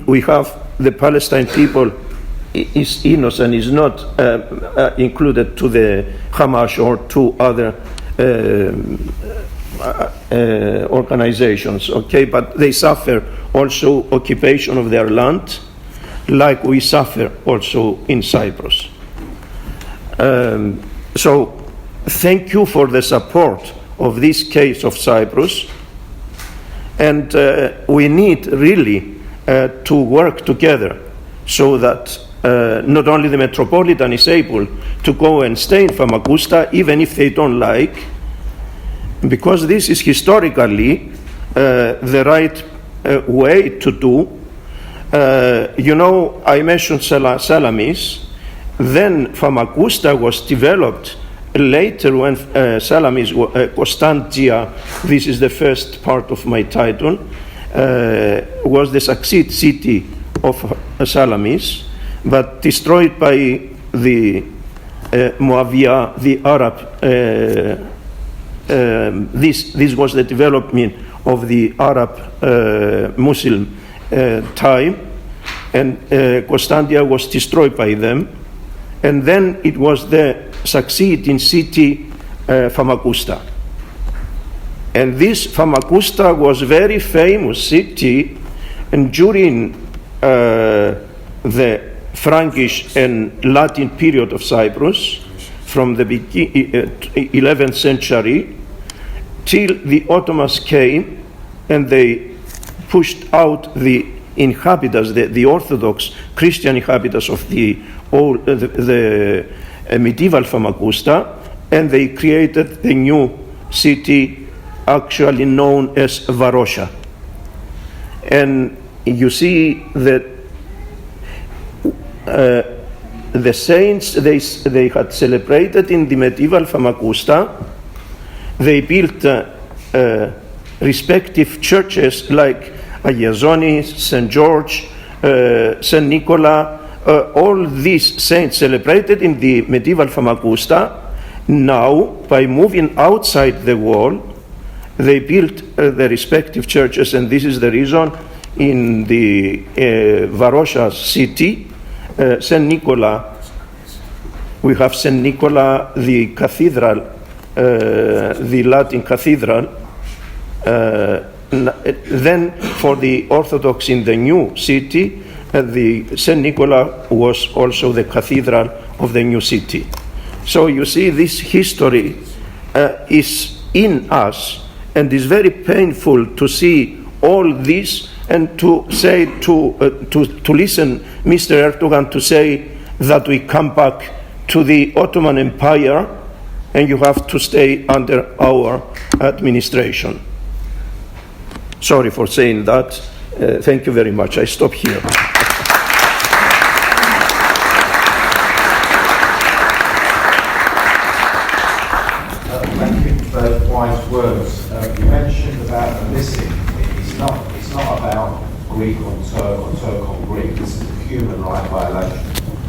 we have the Palestine people is innocent, is not included to the Hamas or to other organizations, okay? But they suffer also occupation of their land, like we suffer also in Cyprus. So thank you for the support of this case of Cyprus, and we need really to work together so that not only the Metropolitan is able to go and stay in Famagusta, even if they don't like, because this is historically the right way to do. You know, I mentioned Salamis, then Famagusta was developed later when Salamis, Constantia, this is the first part of my title, was the succeed city of Salamis, but destroyed by the Moavia, the Arab. This was the development of the Arab Muslim time, and Constantia was destroyed by them, and then it was the succeeding city Famagusta. And this Famagusta was a very famous city, and during the Frankish and Latin period of Cyprus, from the 11th century till the Ottomans came, and they pushed out the inhabitants, the Orthodox Christian inhabitants of the medieval Famagusta, and they created the new city actually known as Varosha. And you see that the saints they had celebrated in the medieval Famagusta, they built respective churches like Aghiazoni, St. George, St. Nicola, all these saints celebrated in the medieval Famagusta. Now, by moving outside the wall, they built the respective churches, and this is the reason in the Varosha city, St. Nicola, we have St. Nicola, the cathedral, the Latin cathedral. Then for the Orthodox in the new city, the St. Nicola was also the cathedral of the new city. So you see, this history is in us, and it's very painful to see all this, and to say to listen Mr. Erdogan to say that we come back to the Ottoman Empire and you have to stay under our administration. Sorry for saying that. Thank you very much. I stop here. Thank you for those wise words. You mentioned about the missing. It's not about Greek on Turk or Turk on Greek. This is a human right violation.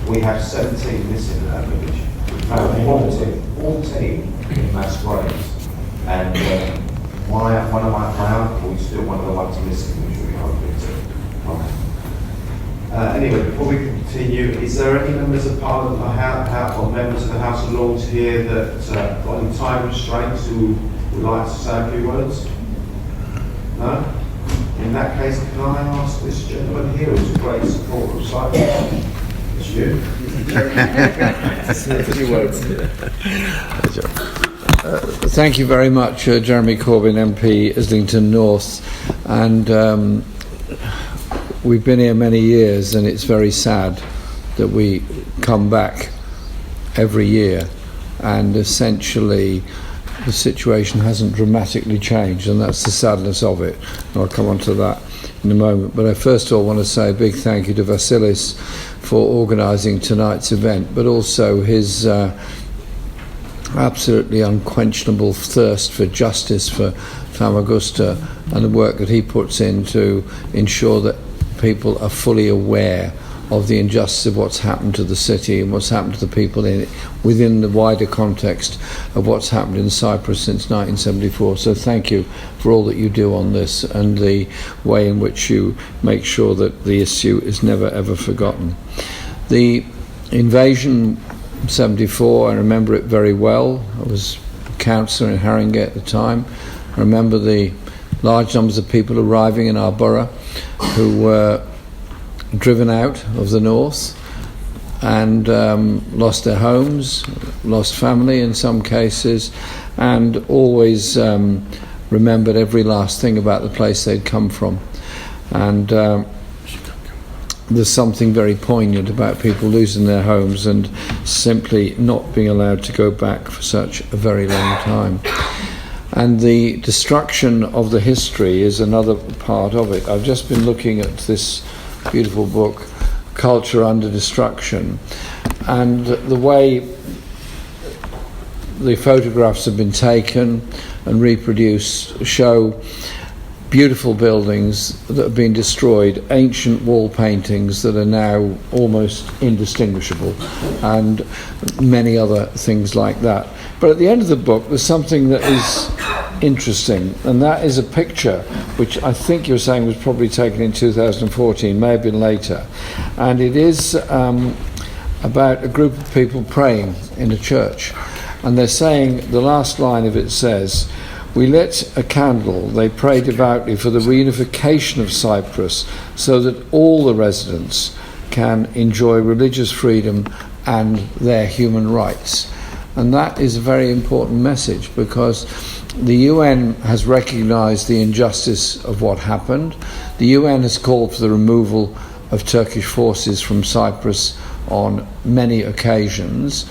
We have 17 missing in that village. We found 14 in mass graves. And one of my uncles is still one of the ones missing, which we hope to. Anyway, before we continue, is there any members of Parliament or members of the House of Lords here that got any time restraints who would like to say a few words? No? that case, can I ask this gentleman here who's a great supporter of Cyprus? It's you. A few words. Thank you very much, Jeremy Corbyn, MP, Islington North. And we've been here many years, and it's very sad that we come back every year and essentially the situation hasn't dramatically changed, and that's the sadness of it. And I'll come on to that in a moment. But I first of all want to say a big thank you to Vasilis for organising tonight's event, but also his absolutely unquenchable thirst for justice for Famagusta and the work that he puts in to ensure that people are fully aware of the injustice of what's happened to the city and what's happened to the people in it within the wider context of what's happened in Cyprus since 1974. So thank you for all that you do on this and the way in which you make sure that the issue is never ever forgotten. The invasion 74, I remember it very well. I was a councillor in Haringey at the time. I remember the large numbers of people arriving in our borough who were driven out of the north and lost their homes, lost family in some cases, and always remembered every last thing about the place they'd come from. And there's something very poignant about people losing their homes and simply not being allowed to go back for such a very long time. And the destruction of the history is another part of it. I've just been looking at this beautiful book, Culture Under Destruction, and the way the photographs have been taken and reproduced show beautiful buildings that have been destroyed, ancient wall paintings that are now almost indistinguishable, and many other things like that. But at the end of the book there's something that is interesting, and that is a picture which I think you're saying was probably taken in 2014, may have been later, and it is about a group of people praying in a church, and they're saying, the last line of it says, "We lit a candle, they pray devoutly for the reunification of Cyprus so that all the residents can enjoy religious freedom and their human rights." And that is a very important message, because the UN has recognised the injustice of what happened. The UN has called for the removal of Turkish forces from Cyprus on many occasions.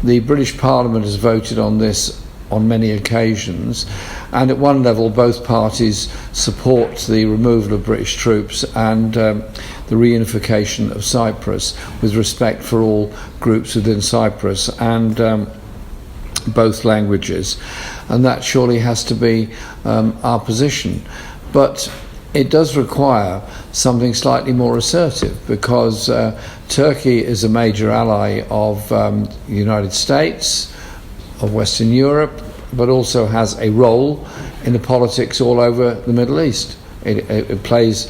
The British Parliament has voted on this on many occasions, and at one level both parties support the removal of British troops and the reunification of Cyprus with respect for all groups within Cyprus and both languages, and that surely has to be our position. But it does require something slightly more assertive, because Turkey is a major ally of the United States, of Western Europe, but also has a role in the politics all over the Middle East. It plays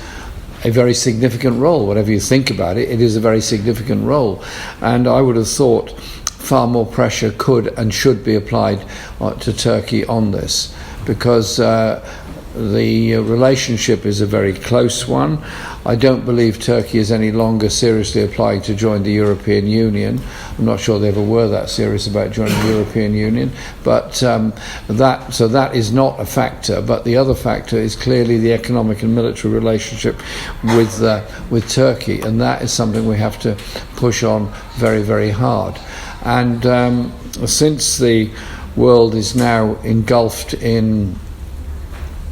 a very significant role. Whatever you think about it, it is a very significant role. And I would have thought far more pressure could and should be applied to Turkey on this, because the relationship is a very close one. I don't believe Turkey is any longer seriously applying to join the European Union. I'm not sure they ever were that serious about joining the European Union, but that is not a factor. But the other factor is clearly the economic and military relationship with Turkey, and that is something we have to push on very, very hard. And since the world is now engulfed in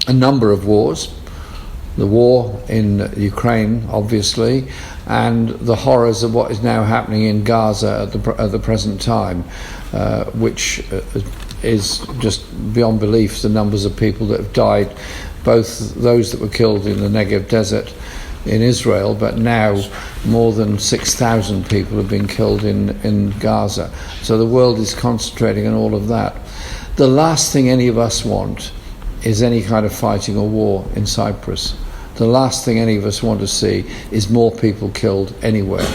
a number of wars, the war in Ukraine, obviously, and the horrors of what is now happening in Gaza at the present time, which is just beyond belief, the numbers of people that have died, both those that were killed in the Negev desert in Israel, but now more than 6,000 people have been killed in Gaza. So the world is concentrating on all of that. The last thing any of us want is any kind of fighting or war in Cyprus. The last thing any of us want to see is more people killed anywhere.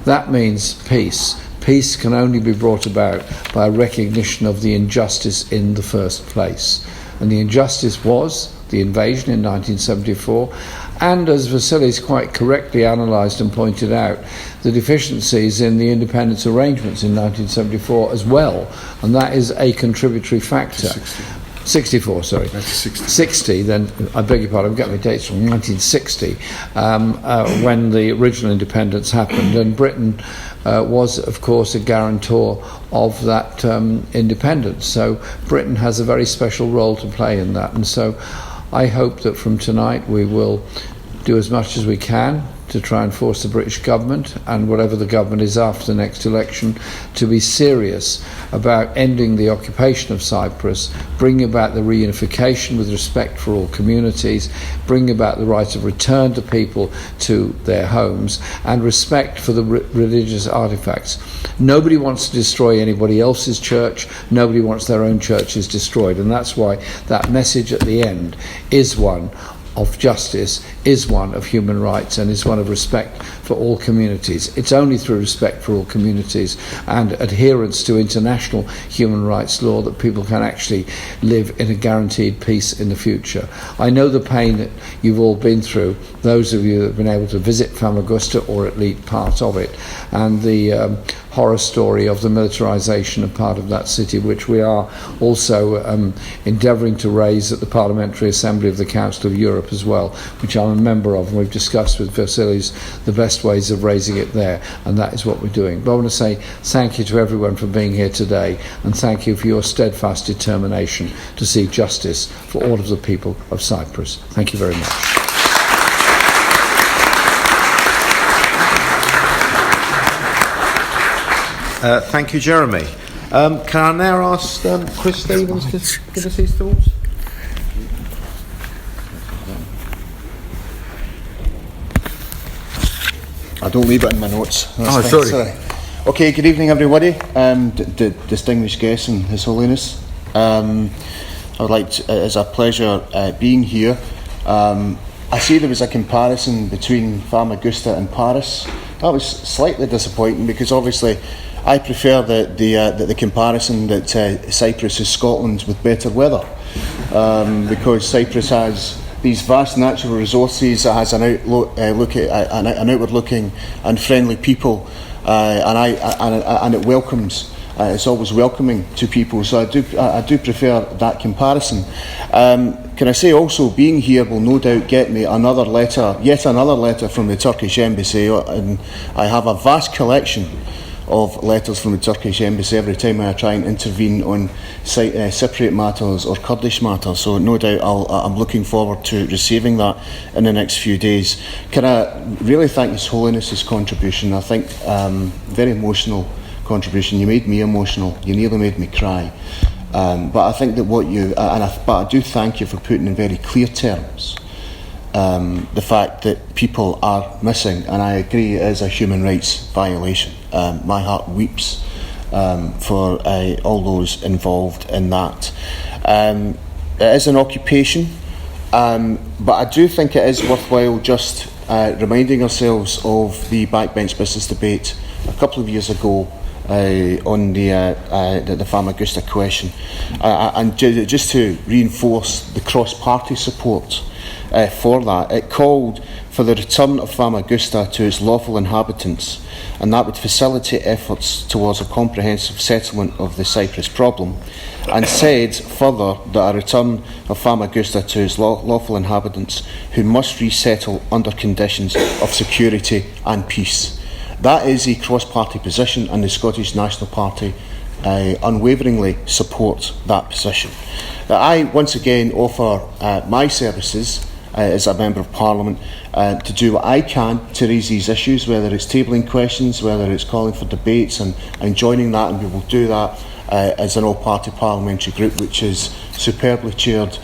That means peace. Peace can only be brought about by a recognition of the injustice in the first place. And the injustice was the invasion in 1974, and as Vasilis quite correctly analysed and pointed out, the deficiencies in the independence arrangements in 1974 as well, and that is a contributory factor. 64, sorry. 60, then, I beg your pardon, I'm getting my dates from 1960, when the original independence happened, and Britain was, of course, a guarantor of that independence. So Britain has a very special role to play in that, and so I hope that from tonight we will do as much as we can to try and force the British government, and whatever the government is after the next election, to be serious about ending the occupation of Cyprus, bringing about the reunification with respect for all communities, bringing about the right of return to people to their homes, and respect for the religious artefacts. Nobody wants to destroy anybody else's church, nobody wants their own churches destroyed, and that's why that message at the end is one of justice, is one of human rights, and is one of respect for all communities. It's only through respect for all communities and adherence to international human rights law that people can actually live in a guaranteed peace in the future. I know the pain that you've all been through, those of you that have been able to visit Famagusta or at least part of it, and the horror story of the militarisation of part of that city, which we are also endeavouring to raise at the Parliamentary Assembly of the Council of Europe as well, which I'm a member of, and we've discussed with Vasilis the best ways of raising it there, and that is what we're doing. But I want to say thank you to everyone for being here today, and thank you for your steadfast determination to see justice for all of the people of Cyprus. Thank you very much. Thank you, Jeremy. Can I now ask Chris Stevens to give us his thoughts? I don't leave it in my notes. That's Oh, sorry. Okay, good evening, everybody. Distinguished guests and His Holiness. I would like to, it's a pleasure being here. I see there was a comparison between Famagusta and Paris. That was slightly disappointing because obviously I prefer the comparison that Cyprus is Scotland with better weather, because Cyprus has these vast natural resources, it has an outward-looking and friendly people, and it welcomes. It's always welcoming to people, so I do prefer that comparison. Can I say also, being here will no doubt get me yet another letter from the Turkish Embassy, and I have a vast collection of letters from the Turkish Embassy every time I try and intervene on Cypriot matters or Kurdish matters, so no doubt I'm looking forward to receiving that in the next few days. Can I really thank His Holiness's contribution? I think very emotional contribution. You made me emotional, you nearly made me cry, but I think that but I do thank you for putting in very clear terms the fact that people are missing, and I agree it is a human rights violation. My heart weeps for all those involved in that. It is an occupation, but I do think it is worthwhile just reminding ourselves of the backbench business debate a couple of years ago on the Famagusta question, and just to reinforce the cross-party support for that. It called for the return of Famagusta to its lawful inhabitants, and that would facilitate efforts towards a comprehensive settlement of the Cyprus problem, and said further that a return of Famagusta to its lawful inhabitants who must resettle under conditions of security and peace. That is a cross-party position, and the Scottish National Party unwaveringly support that position. I once again offer my services as a Member of Parliament to do what I can to raise these issues, whether it's tabling questions, whether it's calling for debates and joining that, and we will do that as an all-party parliamentary group which is superbly chaired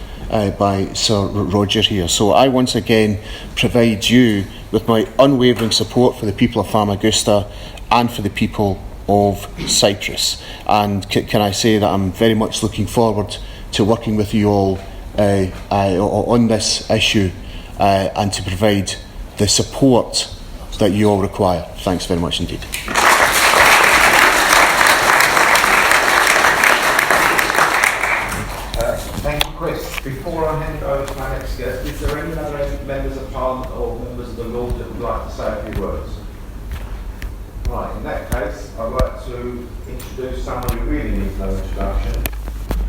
by Sir Roger here. So I once again provide you with my unwavering support for the people of Famagusta and for the people of Cyprus. And can I say that I'm very much looking forward to working with you all on this issue and to provide the support that you all require. Thanks very much indeed. Thank you, Chris. Before I hand it over to my that would like to say a few words? Right, in that case, I'd like to introduce someone who really needs no introduction.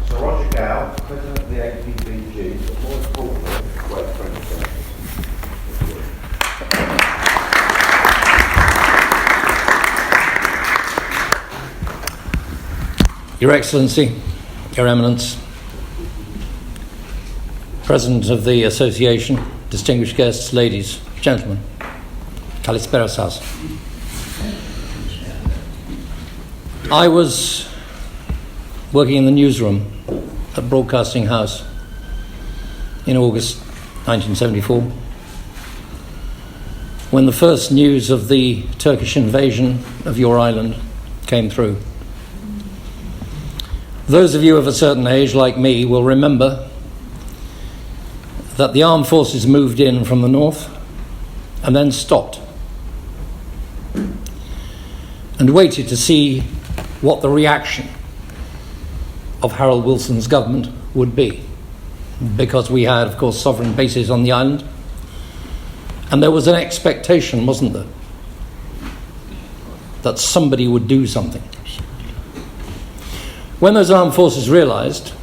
Sir Roger Gow, President of the APPG, but more importantly, a great friend of ours. Your Excellency, Your Eminence, President of the Association, distinguished guests, ladies, gentlemen, Kalispera Sas. I was working in the newsroom at Broadcasting House in August 1974 when the first news of the Turkish invasion of your island came through. Those of you of a certain age, like me, will remember that the armed forces moved in from the north and then stopped and waited to see what the reaction of Harold Wilson's government would be, because we had, of course, sovereign bases on the island, and there was an expectation, wasn't there, that somebody would do something. When those armed forces realised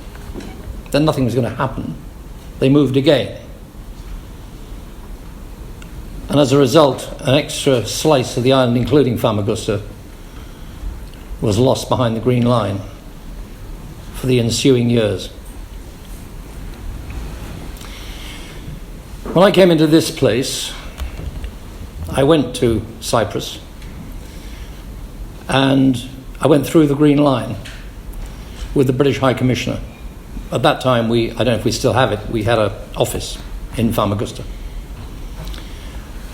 that nothing was going to happen, they moved again. And as a result, an extra slice of the island, including Famagusta, was lost behind the Green Line for the ensuing years. When I came into this place, I went to Cyprus and I went through the Green Line with the British High Commissioner. At that time, I don't know if we still have it, we had an office in Famagusta.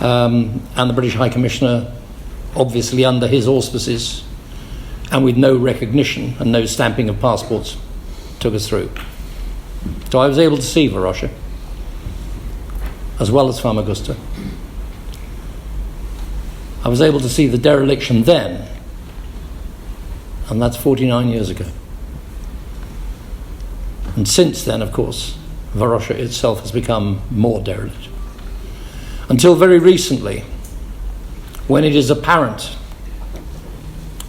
And the British High Commissioner, obviously under his auspices, and with no recognition and no stamping of passports, took us through. So I was able to see Varosha, as well as Famagusta. I was able to see the dereliction then, and that's 49 years ago. And since then, of course, Varosha itself has become more derelict. Until very recently, when it is apparent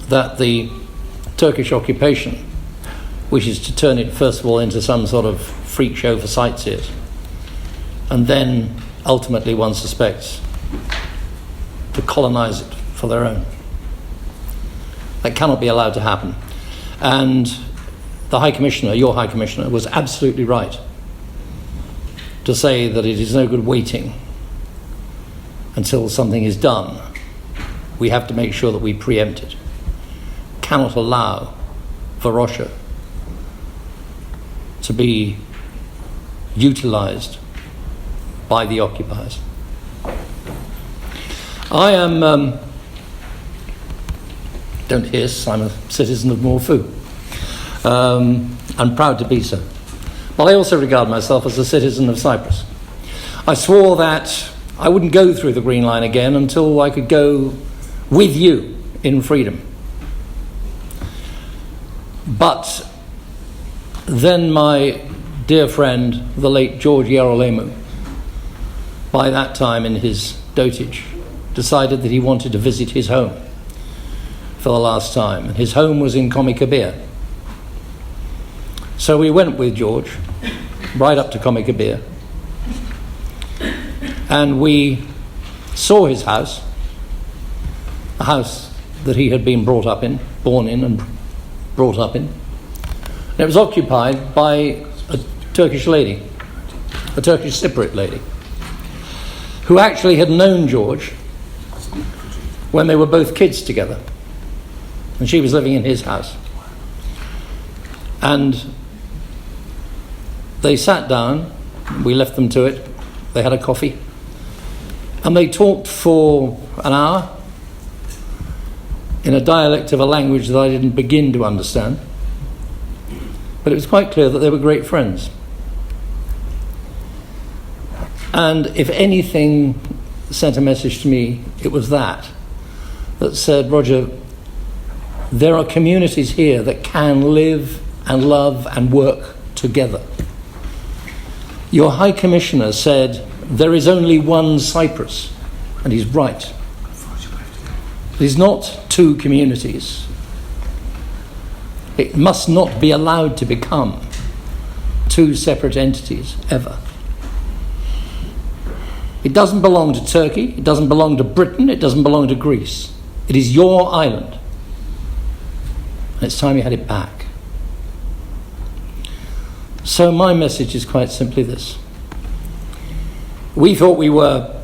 that the Turkish occupation wishes to turn it, first of all, into some sort of freak show for sightseers, and then, ultimately, one suspects, to colonise it for their own. That cannot be allowed to happen. And the High Commissioner, your High Commissioner, was absolutely right to say that it is no good waiting until something is done. We have to make sure that we preempt it. Cannot allow Varosha to be utilised by the occupiers. I am, don't hiss, I'm a citizen of Morphu. I'm proud to be so. But I also regard myself as a citizen of Cyprus. I swore that I wouldn't go through the Green Line again until I could go with you in freedom. But then my dear friend, the late George Gerolemu, by that time in his dotage, decided that he wanted to visit his home for the last time. And his home was in Komikabir. So we went with George right up to Komikabir, and we saw his house, a house that he had been born in and brought up in. And it was occupied by a Turkish lady, a Turkish Cypriot lady, who actually had known George when they were both kids together, and she was living in his house. And they sat down, we left them to it, they had a coffee, and they talked for an hour in a dialect of a language that I didn't begin to understand, but it was quite clear that they were great friends. And if anything sent a message to me, it was that said, Roger, there are communities here that can live and love and work together. Your High Commissioner said there is only one Cyprus, and he's right. It is not two communities. It must not be allowed to become two separate entities, ever. It doesn't belong to Turkey, it doesn't belong to Britain, it doesn't belong to Greece. It is your island. And it's time you had it back. So my message is quite simply this. We thought we were,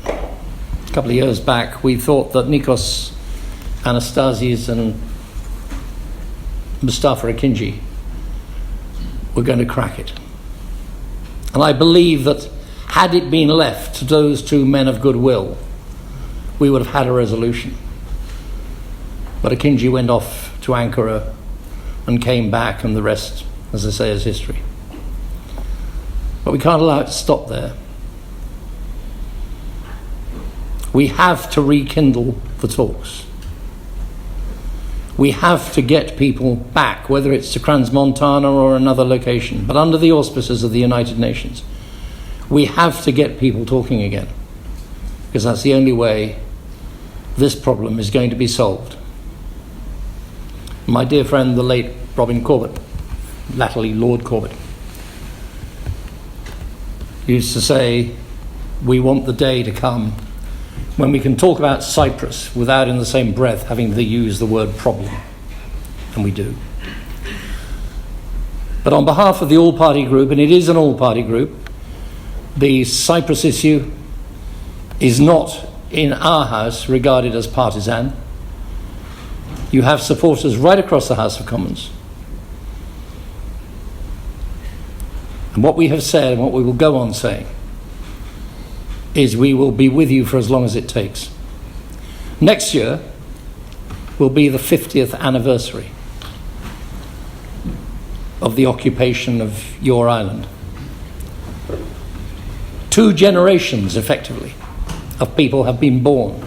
a couple of years back, we thought that Nikos Anastasiades and Mustafa Akinci were going to crack it. And I believe that had it been left to those two men of goodwill, we would have had a resolution. But Akinci went off to Ankara and came back, and the rest, as I say, is history. But we can't allow it to stop there. We have to rekindle the talks. We have to get people back, whether it's to Crans-Montana or another location, but under the auspices of the United Nations. We have to get people talking again, because that's the only way this problem is going to be solved. My dear friend, the late Robin Corbett, latterly Lord Corbett, used to say, we want the day to come when we can talk about Cyprus without in the same breath having to use the word problem. And we do. But on behalf of the all-party group, and it is an all-party group, the Cyprus issue is not in our House regarded as partisan. You have supporters right across the House of Commons. And what we have said and what we will go on saying is we will be with you for as long as it takes. Next year will be the 50th anniversary of the occupation of your island. 2 generations, effectively, of people have been born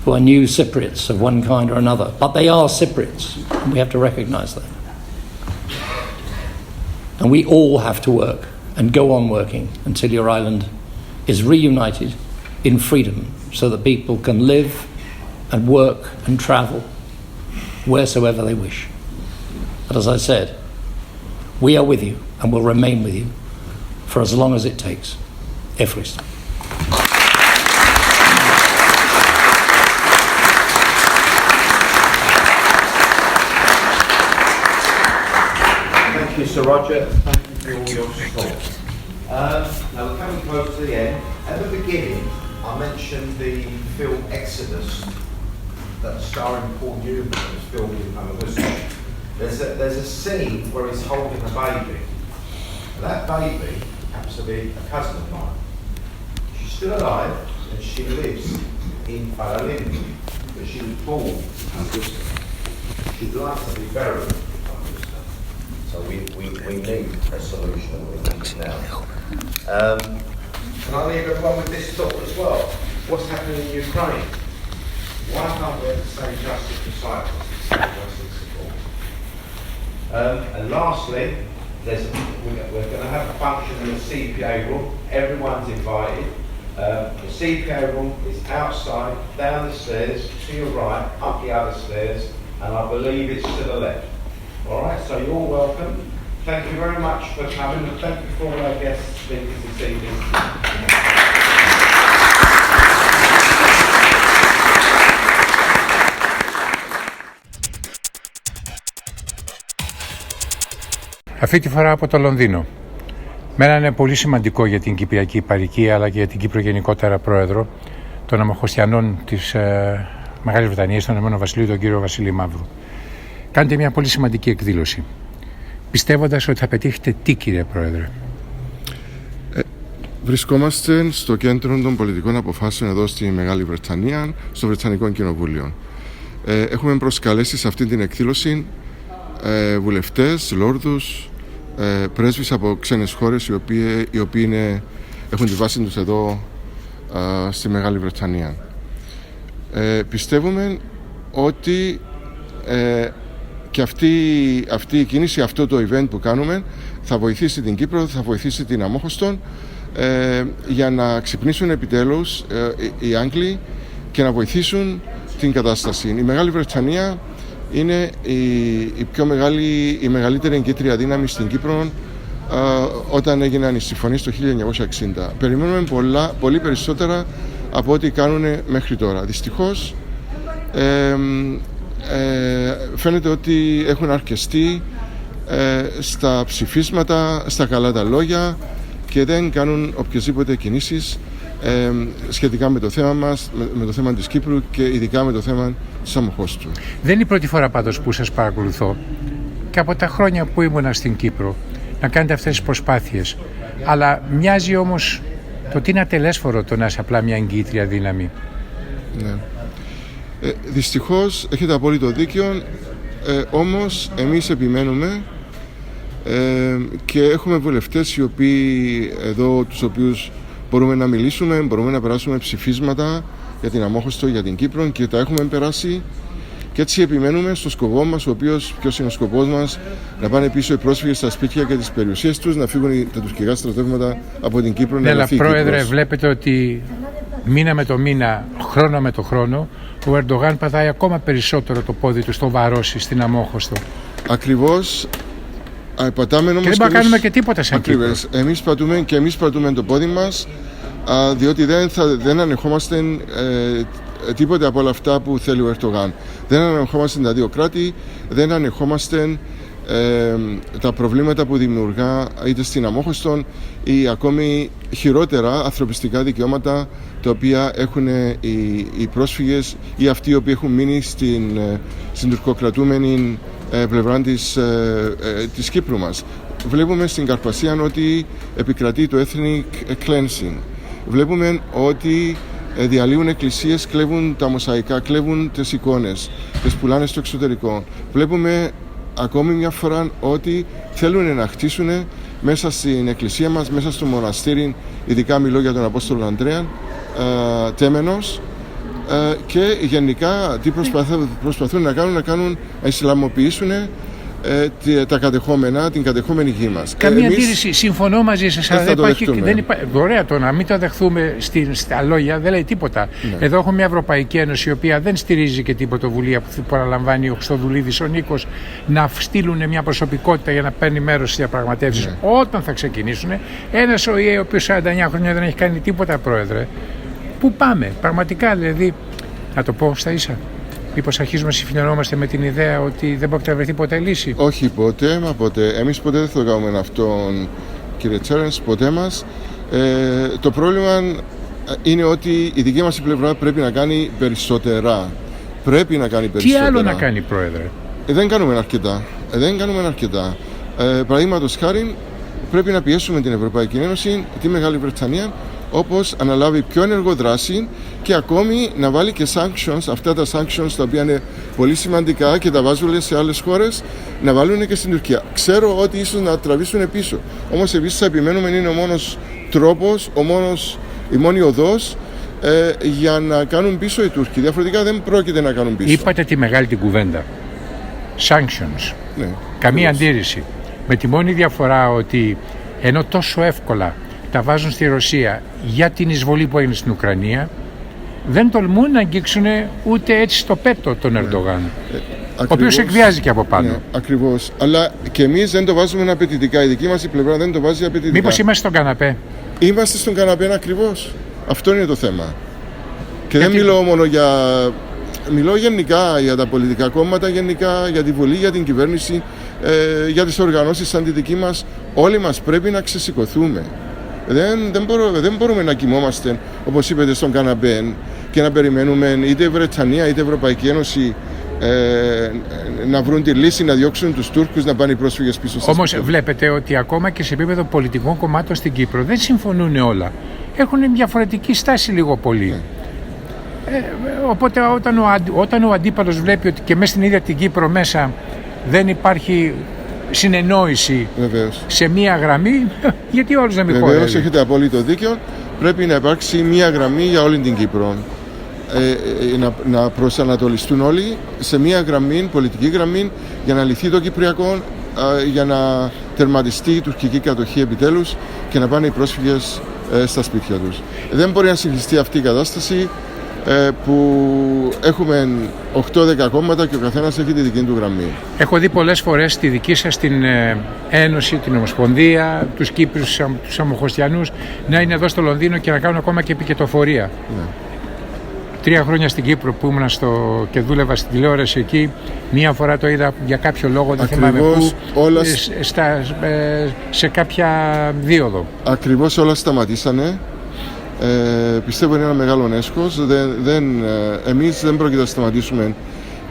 who are new Cypriots of one kind or another, but they are Cypriots, and we have to recognise that. And we all have to work and go on working until your island is reunited in freedom, so that people can live and work and travel wheresoever they wish. But as I said, we are with you and will remain with you for as long as it takes. Ευχαριστώ. Thank you, Sir Roger. Thank you for all your support. Now we're coming close to the end. At the beginning, I mentioned the film Exodus, that starring Paul Newman, was filmed in Famagusta. There's a scene where he's holding a baby. That baby happens to be a cousin of mine. She's still alive and she lives in Paralympic, but she was born in Famagusta. She'd like to be buried in Famagusta. So we need a solution, and we need it now. Can I leave everyone with this thought as well? What's happening in Ukraine? Why can't we have the same justice for Cyprus? And lastly, we're going to have a function in the CPA room. Everyone's invited. The CPA room is outside, down the stairs, to your right, up the other stairs, and I believe it's to the left. All right, so you're all welcome. Thank you very much for coming, and thank you for all our guest speakers this evening. Αυτή τη φορά από το Λονδίνο. Μένα είναι πολύ σημαντικό για την Κυπριακή Παροικία, αλλά και για την Κύπρο γενικότερα πρόεδρο των Αμμοχωστιανών της Μεγάλης Βρετανίας, τον Ηνωμένο Βασιλείο, τον κύριο Βασίλη Μαύρου. Κάνετε μια πολύ σημαντική εκδήλωση, πιστεύοντας ότι θα πετύχετε τι, κύριε Πρόεδρε? Βρισκόμαστε στο κέντρο των πολιτικών αποφάσεων εδώ στη Μεγάλη Βρετανία, στο Βρετανικό Κοινοβούλιο. Έχουμε προσκαλέσει σε αυτή την εκδήλωση βουλευτές, λόρδους, πρέσβεις από ξένες χώρες οι οποίοι έχουν τη βάση τους εδώ στη Μεγάλη Βρετανία. Πιστεύουμε ότι και αυτή η κίνηση, αυτό το event που κάνουμε θα βοηθήσει την Κύπρο, θα βοηθήσει την Αμμόχωστο για να ξυπνήσουν επιτέλους οι Άγγλοι και να βοηθήσουν την κατάσταση. Η Μεγάλη Βρετανία είναι η μεγαλύτερη εγκύτρια δύναμη στην Κύπρο όταν έγιναν οι συμφωνίες το 1960. Περιμένουμε πολύ περισσότερα από ό,τι κάνουν μέχρι τώρα. Δυστυχώς φαίνεται ότι έχουν αρκεστεί στα ψηφίσματα, στα καλά τα λόγια και δεν κάνουν οποιασδήποτε κινήσεις σχετικά με το θέμα μας, με το θέμα της Κύπρου και ειδικά με το θέμα της Αμμοχώστου. Δεν είναι η πρώτη φορά πάντως που σας παρακολουθώ και από τα χρόνια που ήμουνα στην Κύπρο να κάνετε αυτές τις προσπάθειες. Αλλά μοιάζει όμως το ότι είναι ατελέσφορο το να είσαι απλά μια εγκύτρια δύναμη. Ναι. Δυστυχώς έχετε απόλυτο δίκιο, όμως εμείς επιμένουμε και έχουμε βουλευτές οι οποίοι εδώ, τους οποίους μπορούμε να μιλήσουμε, μπορούμε να περάσουμε ψηφίσματα για την Αμμόχωστο, για την Κύπρο και τα έχουμε περάσει και έτσι επιμένουμε στο σκοπό μας, ποιος είναι ο σκοπός μας, να πάνε πίσω οι πρόσφυγες στα σπίτια και τις περιουσίες τους, να φύγουν τα τουρκικά στρατεύματα από την Κύπρο. Ναι, αλλά Πρόεδρε, βλέπετε ότι μήνα με το μήνα, χρόνο με το χρόνο, ο Ερντογάν πατάει ακόμα περισσότερο το πόδι του στο βαρόσι, στην Αμμόχωστο. Ακριβώς. Πατάμε όμως και δεν μπορούμε να κάνουμε και τίποτα σαν Κύπρο. Εμείς πατούμε το πόδι μας, διότι δεν ανεχόμαστε τίποτε από όλα αυτά που θέλει ο Ερντογάν. Δεν ανεχόμαστε τα δύο κράτη, δεν ανεχόμαστε τα προβλήματα που δημιουργά είτε στην Αμμόχωστο ή ακόμη χειρότερα ανθρωπιστικά δικαιώματα τα οποία έχουν οι πρόσφυγες ή αυτοί οι οποίοι έχουν μείνει στην τουρκοκρατούμενη πλευρά της Κύπρου μας. Βλέπουμε στην Καρπασία ότι επικρατεί το ethnic cleansing. Βλέπουμε ότι διαλύουν εκκλησίες, κλέβουν τα μοσαϊκά, κλέβουν τις εικόνες, τις πουλάνε στο εξωτερικό. Βλέπουμε ακόμη μια φορά ότι θέλουν να χτίσουν μέσα στην εκκλησία μας, μέσα στο μοναστήρι, ειδικά μιλώ για τον Απόστολο Ανδρέα, τέμενος, και γενικά τι προσπαθούν να κάνουν, να ισλαμοποιήσουν τα κατεχόμενα, την κατεχόμενη γη μας. Καμία αντίρρηση, συμφωνώ μαζί σας, αλλά δεν υπάρχει. Ωραία, το να μην το δεχθούμε στα λόγια δεν λέει τίποτα. Ναι. Εδώ έχουμε μια Ευρωπαϊκή Ένωση η οποία δεν στηρίζει και την πρωτοβουλία που παραλαμβάνει ο Χριστοδουλίδης ο Νίκος να στείλουν μια προσωπικότητα για να παίρνει μέρος στις διαπραγματεύσεις. Ναι. Όταν θα ξεκινήσουν, ένας ΟΗΕ ο οποίος 49 χρόνια δεν έχει κάνει τίποτα, Πρόεδρε. Πού πάμε, πραγματικά δηλαδή, να το πω στα ίσα. Μήπως αρχίζουμε να συμφιλιωνόμαστε με την ιδέα ότι δεν πρόκειται να βρεθεί ποτέ λύση? Όχι ποτέ, μα ποτέ. Εμείς ποτέ δεν θα το κάνουμε αυτό, κύριε Τσέρενς, ποτέ μας. Το πρόβλημα είναι ότι η δική μας πλευρά πρέπει να κάνει περισσότερα. Πρέπει να κάνει περισσότερα. Τι άλλο να κάνει, Πρόεδρε? Δεν κάνουμε αρκετά. Παραδείγματος χάρη, πρέπει να πιέσουμε την Ευρωπαϊκή Ένωση, τη Μεγάλη Βρετανία, όπως αναλάβει πιο ενεργό δράση και ακόμη να βάλει και sanctions, αυτά τα sanctions τα οποία είναι πολύ σημαντικά και τα βάζουν σε άλλες χώρες, να βάλουν και στην Τουρκία. Ξέρω ότι ίσως να τραβήσουν πίσω, όμως επίσης θα επιμένουμε, είναι ο μόνος τρόπος, η μόνη οδός για να κάνουν πίσω οι Τούρκοι. Διαφορετικά δεν πρόκειται να κάνουν πίσω. Είπατε τη μεγάλη την κουβέντα. Sanctions. Ναι, καμία αντίρρηση. Με τη μόνη διαφορά ότι ενώ τόσο εύκολα τα βάζουν στη Ρωσία για την εισβολή που έγινε στην Ουκρανία, δεν τολμούν να αγγίξουν ούτε έτσι στο πέτο τον Ερντογάν, ο οποίος εκβιάζει και από πάνω. Ναι, ακριβώς. Αλλά και εμείς δεν το βάζουμε απαιτητικά. Η δική μας η πλευρά δεν το βάζει απαιτητικά. Μήπως είμαστε στον καναπέ? Είμαστε στον καναπέ ακριβώς. Αυτό είναι το θέμα. Και δεν μιλώ μόνο μιλώ γενικά για τα πολιτικά κόμματα, γενικά για τη Βουλή, για την κυβέρνηση, για τις οργανώσεις σαν τη δική μας. Όλοι μας πρέπει να ξεσηκωθούμε. Δεν μπορούμε να κοιμόμαστε, όπως είπατε, στον καναπέ και να περιμένουμε είτε η Βρετανία είτε η Ευρωπαϊκή Ένωση να βρουν τη λύση, να διώξουν τους Τούρκους, να πάνε οι πρόσφυγες πίσω στα Όμως σπίτια. βλέπετε ότι ακόμα και σε επίπεδο πολιτικών κομμάτων στην Κύπρο δεν συμφωνούν όλα. Έχουν διαφορετική στάση λίγο πολύ. Οπότε όταν ο αντίπαλος βλέπει ότι και μέσα στην ίδια την Κύπρο μέσα δεν υπάρχει συνεννόηση, βεβαίως, σε μία γραμμή, γιατί όλους να μην χωρεύει? Βεβαίως, έχετε απόλυτο δίκιο. Πρέπει να υπάρξει μία γραμμή για όλη την Κύπρο. Να προσανατολιστούν όλοι σε μία γραμμή, πολιτική γραμμή, για να λυθεί το Κυπριακό, για να τερματιστεί η τουρκική κατοχή επιτέλους και να πάνε οι πρόσφυγες στα σπίτια τους. Δεν μπορεί να συνεχιστεί αυτή η κατάσταση που έχουμε 8-10 κόμματα και ο καθένας έχει τη δική του γραμμή. Έχω δει πολλές φορές τη δική σας την Ένωση, την Ομοσπονδία, τους Κύπριους, τους Αμμοχωστιανούς να είναι εδώ στο Λονδίνο και να κάνουν ακόμα και επικετοφορία. Ναι. 3 χρόνια στην Κύπρο που ήμουν και δούλευα στην τηλεόραση εκεί, μία φορά το είδα για κάποιο λόγο, δεν θυμάμαι πού, σε κάποια δίωδο. Ακριβώς όλα σταματήσανε. Πιστεύω είναι ένα μεγάλο έσχος. Εμείς δεν πρόκειται να σταματήσουμε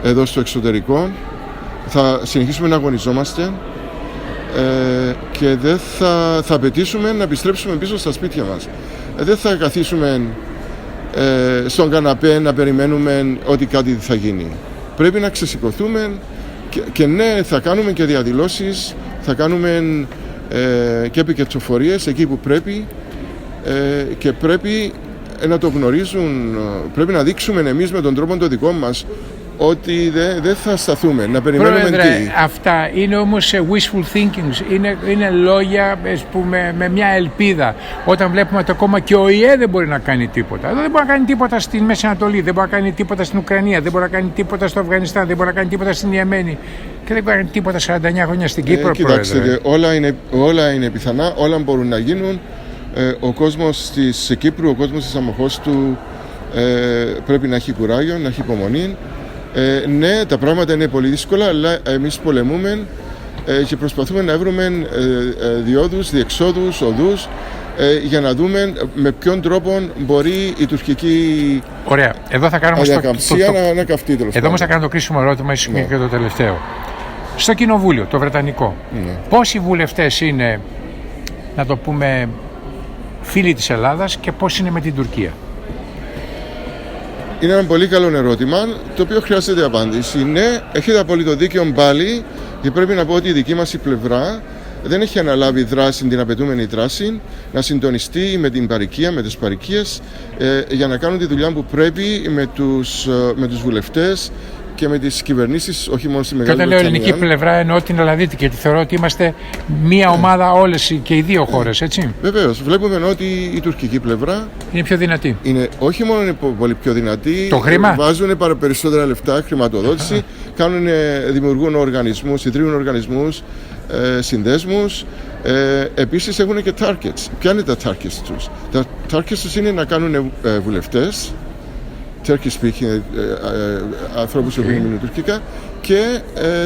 εδώ στο εξωτερικό. Θα συνεχίσουμε να αγωνιζόμαστε και δεν θα απαιτήσουμε να επιστρέψουμε πίσω στα σπίτια μας. Δεν θα καθίσουμε στον καναπέ να περιμένουμε ότι κάτι θα γίνει. Πρέπει να ξεσηκωθούμε και ναι, θα κάνουμε και διαδηλώσεις, θα κάνουμε και επικοινωνίες εκεί που πρέπει και πρέπει να το γνωρίζουν, πρέπει να δείξουμε εμείς με τον τρόπο το δικό μας ότι δεν θα σταθούμε, να περιμένουμε. Πρόεδρε, αυτά είναι όμως wishful thinking, είναι λόγια με μια ελπίδα. Όταν βλέπουμε ότι ακόμα και ο ΙΕ δεν μπορεί να κάνει τίποτα. Δεν μπορεί να κάνει τίποτα στη Μέση Ανατολή, δεν μπορεί να κάνει τίποτα στην Ουκρανία, δεν μπορεί να κάνει τίποτα στο Αφγανιστάν, δεν μπορεί να κάνει τίποτα στην Ιεμένη και δεν μπορεί να κάνει τίποτα 49 χρόνια στην Κύπρο. Κοιτάξτε, όλα είναι πιθανά, όλα μπορούν να γίνουν. Ο κόσμος της Κύπρου, ο κόσμος της Αμμοχώστου πρέπει να έχει κουράγιο, να έχει υπομονή. Ναι, τα πράγματα είναι πολύ δύσκολα, αλλά εμείς πολεμούμε και προσπαθούμε να βρούμε διόδους, διεξόδους, οδούς για να δούμε με ποιον τρόπο μπορεί η τουρκική αδιακαμψία να καυτεί. Εδώ όμως θα κάνω το κρίσιμο ερώτημα, ίσως και το τελευταίο. Στο Κοινοβούλιο, το Βρετανικό, πόσοι βουλευτές είναι, να το πούμε, φίλοι της Ελλάδας και πώς είναι με την Τουρκία? Είναι ένα πολύ καλό ερώτημα, το οποίο χρειάζεται απάντηση. Ναι, έχετε απόλυτο δίκιο πάλι, και πρέπει να πω ότι η δική μας η πλευρά δεν έχει αναλάβει δράση, την απαιτούμενη δράση, να συντονιστεί με την παροικία, με τις παροικίες, για να κάνουν τη δουλειά που πρέπει με τους βουλευτές και με τις κυβερνήσεις, όχι μόνο στη Μεγάλη Βρετανία. Και όταν λέω ελληνική πλευρά εννοώ την Ελλαδίτικη, γιατί θεωρώ ότι είμαστε μία ομάδα όλες και οι δύο χώρες, έτσι. Βεβαίως, βλέπουμε ότι η τουρκική πλευρά είναι πιο δυνατή. Όχι μόνο είναι πολύ πιο δυνατή, το χρήμα. Βάζουν περισσότερα λεφτά, χρηματοδότηση, δημιουργούν οργανισμούς, ιδρύουν οργανισμούς, συνδέσμους. Επίσης έχουν και targets. Ποια είναι τα targets τους? Τα targets τους είναι να κάνουν βουλευτές, Turkish speaking, ανθρώπους που μιλούν τουρκικά, και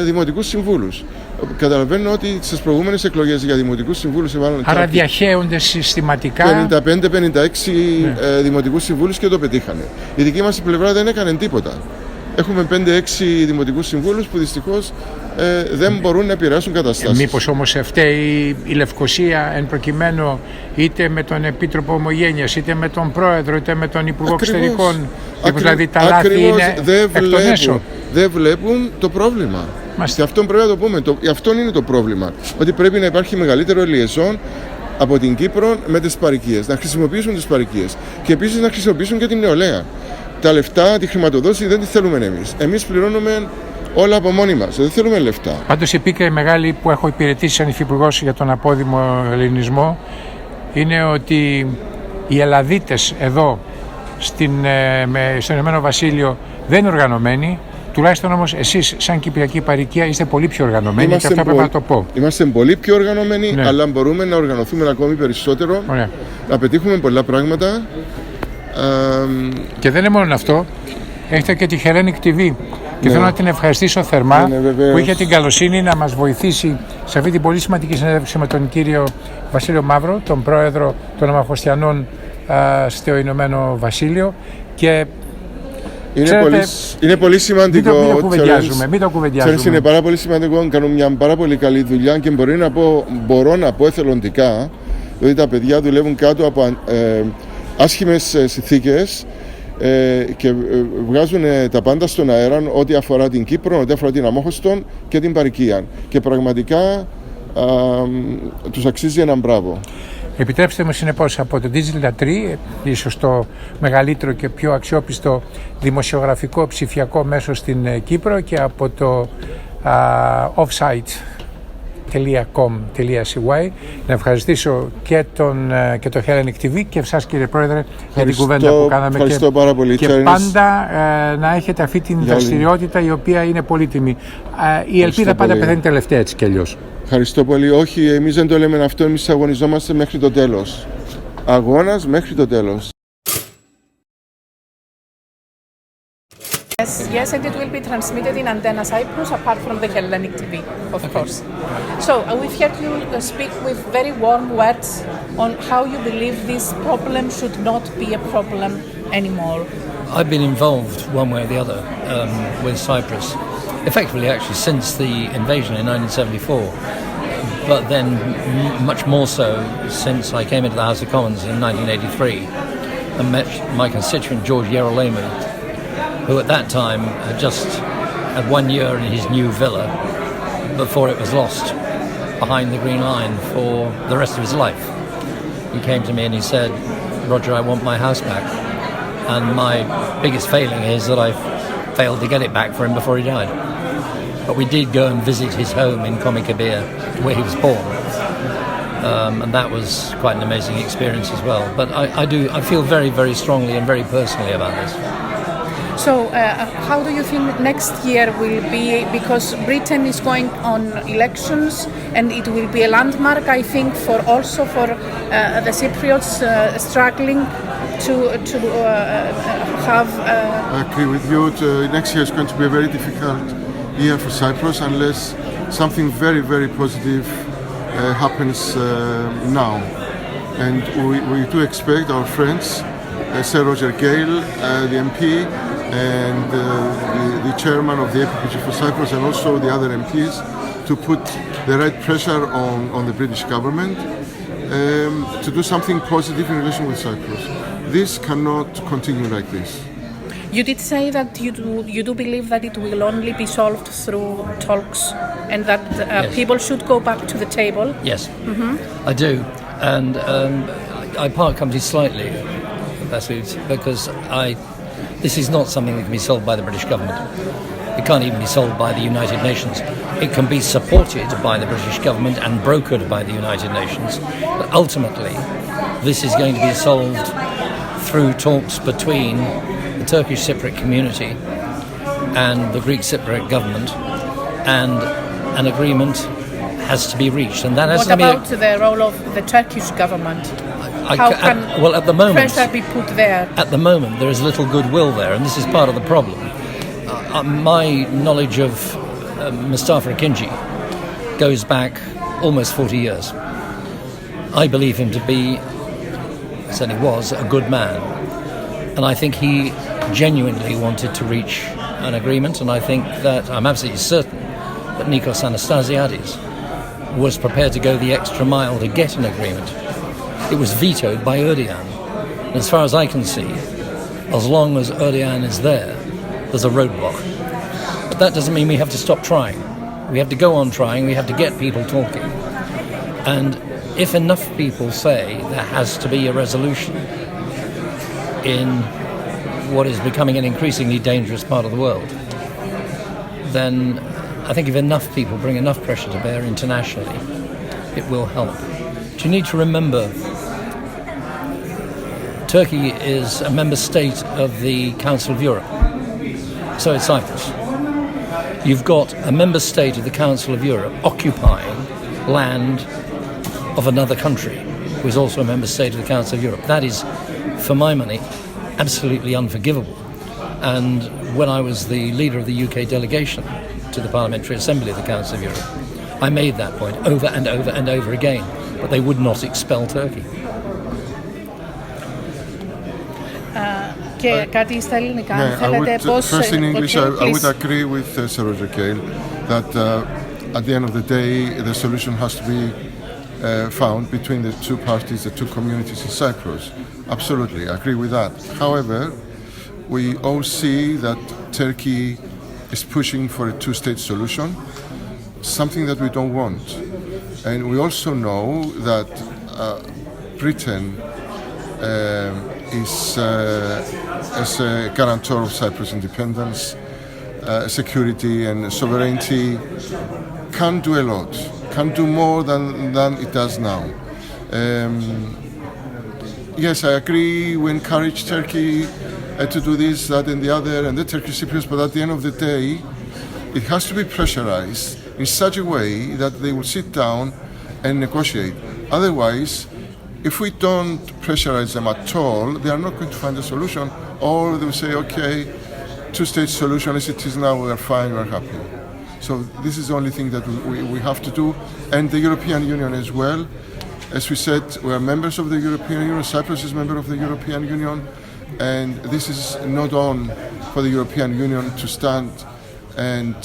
δημοτικούς συμβούλους. Καταλαβαίνω ότι στις προηγούμενες εκλογές για δημοτικούς συμβούλους έβαλαν. Άρα διαχέονται συστηματικά 55-56 δημοτικούς συμβούλους και το πετύχανε. Η δική μας πλευρά δεν έκανε τίποτα. Έχουμε 5-6 δημοτικούς συμβούλους που δυστυχώς δεν μπορούν να επηρεάσουν καταστάσεις. Μήπως όμως φταίει η Λευκοσία εν προκειμένου, είτε με τον Επίτροπο Ομογένειας, είτε με τον Πρόεδρο, είτε με τον Υπουργό Εξωτερικών? Δηλαδή τα λάθη είναι εκ των έσω. Δεν βλέπουν το πρόβλημα. Και αυτό πρέπει να το πούμε. Αυτό είναι το πρόβλημα. Ότι πρέπει να υπάρχει μεγαλύτερο liaison από την Κύπρο με τις παροικίες. Να χρησιμοποιήσουν τις παροικίες. Και επίσης να χρησιμοποιήσουν και την νεολαία. Τα λεφτά, τη χρηματοδότηση δεν τη θέλουμε εμείς. Εμείς πληρώνουμε όλα από μόνοι μας. Δεν θέλουμε λεφτά. Πάντως η πίκρα μεγάλη που έχω υπηρετήσει σαν υφυπουργός για τον απόδημο ελληνισμό είναι ότι οι Ελλαδίτες εδώ στο Ηνωμένο Βασίλειο δεν είναι οργανωμένοι. Τουλάχιστον όμως εσείς σαν κυπριακή παροικία είστε πολύ πιο οργανωμένοι και αυτά πρέπει να το πω. Είμαστε πολύ πιο οργανωμένοι, ναι, αλλά μπορούμε να οργανωθούμε ακόμη περισσότερο. Ωραία. Να πετύχουμε πολλά πράγματα. Και δεν είναι μόνο αυτό, έχετε και τη Hellenic TV και θέλω να την ευχαριστήσω θερμά που είχε την καλοσύνη να μας βοηθήσει σε αυτή την πολύ σημαντική συνέντευξη με τον κύριο Βασίλη Μαύρου, τον πρόεδρο των Αμμοχωστιανών στο Ηνωμένο Βασίλειο. Και είναι πολύ σημαντικό. Μην το κουβεντιάζουμε. Είναι πάρα πολύ σημαντικό, κάνουν μια πάρα πολύ καλή δουλειά και μπορώ να πω εθελοντικά, ότι τα παιδιά δουλεύουν κάτω από άσχημες συνθήκες και βγάζουν τα πάντα στον αέρα, ό,τι αφορά την Κύπρο, ό,τι αφορά την Αμμόχωστο και την παροικία. Και πραγματικά τους αξίζει έναν μπράβο. Επιτρέψτε μου συνεπώς από το Digital 3, ίσως το μεγαλύτερο και πιο αξιόπιστο δημοσιογραφικό ψηφιακό μέσο στην Κύπρο, και από το Offsite cyprus.com.cy. Να ευχαριστήσω και το Hellenic TV και εσάς, κύριε Πρόεδρε, για την κουβέντα που κάναμε. Ευχαριστώ πάρα πολύ. Και πάντα να έχετε αυτή την δραστηριότητα η οποία είναι πολύτιμη. Η ελπίδα πάντα πεθαίνει τελευταία, έτσι κι αλλιώς. Ευχαριστώ πολύ. Όχι, εμείς δεν το λέμε αυτό, εμείς αγωνιζόμαστε μέχρι το τέλος. Αγώνας μέχρι το τέλος. Yes, and it will be transmitted in Antenna Cyprus, apart from the Hellenic TV, of course. So, we've heard you speak with very warm words on how you believe this problem should not be a problem anymore. I've been involved one way or the other with Cyprus, effectively actually since the invasion in 1974, but then much more so since I came into the House of Commons in 1983 and met my constituent George Gerolaimu, who at that time had just had 1 year in his new villa before it was lost behind the Green Line for the rest of his life. He came to me and he said, "Roger, I want my house back." And my biggest failing is that I failed to get it back for him before he died. But we did go and visit his home in Komikabir, where he was born. And that was quite an amazing experience as well. But I feel very, very strongly and very personally about this. So, how do you think next year will be? Because Britain is going on elections, and it will be a landmark, I think, for the Cypriots struggling to have. I agree with you. Next year is going to be a very difficult year for Cyprus unless something very, very positive happens now, and we do expect our friends, Sir Roger Gale, the MP. And the chairman of the APPG for Cyprus and also the other MPs to put the right pressure on the British government to do something positive in relation with Cyprus. This cannot continue like this. You did say that you do believe that it will only be solved through talks and that people should go back to the table. Yes, I do. And I part company slightly, because this is not something that can be solved by the British government. It can't even be solved by the United Nations. It can be supported by the British government and brokered by the United Nations. But ultimately, this is going to be solved through talks between the Turkish Cypriot community and the Greek Cypriot government, and an agreement has to be reached. And that has what to be... What about the role of the Turkish government? How can at the moment, pressure be put there? At the moment, there is little goodwill there, and this is part of the problem. My knowledge of Mustafa Akinci goes back almost 40 years. I believe him to be, certainly was, a good man. And I think he genuinely wanted to reach an agreement, and I think that, I'm absolutely certain, that Nikos Anastasiadis was prepared to go the extra mile to get an agreement. It was vetoed by Erdogan. As far as I can see, as long as Erdogan is there, there's a roadblock. But that doesn't mean we have to stop trying. We have to go on trying, we have to get people talking. And if enough people say there has to be a resolution in what is becoming an increasingly dangerous part of the world, then I think if enough people bring enough pressure to bear internationally, it will help. But you need to remember, Turkey is a member state of the Council of Europe. So is Cyprus. You've got a member state of the Council of Europe occupying land of another country who is also a member state of the Council of Europe. That is, for my money, absolutely unforgivable. And when I was the leader of the UK delegation to the Parliamentary Assembly of the Council of Europe, I made that point over and over and over again, but they would not expel Turkey. Και κάτι στα ελληνικά, αν θέλετε, πώς... First in English, I would agree with Sir Roger Gale that at the end of the day, the solution has to be found between the two parties, the two communities in Cyprus. Absolutely, I agree with that. However, we all see that Turkey is pushing for a two-state solution, something that we don't want. And we also know that Britain is as a guarantor of Cyprus' independence, security and sovereignty, can do a lot, can do more than it does now. Yes, I agree. We encourage Turkey to do this, that, and the other, and the Turkish Cypriots. But at the end of the day, it has to be pressurized in such a way that they will sit down and negotiate. Otherwise, if we don't pressurize them at all, they are not going to find a solution, or they will say, okay, two-state solution as it is now, we are fine, we are happy. So this is the only thing that we have to do, and the European Union as well. As we said, we are members of the European Union, Cyprus is a member of the European Union, and this is not on for the European Union to stand and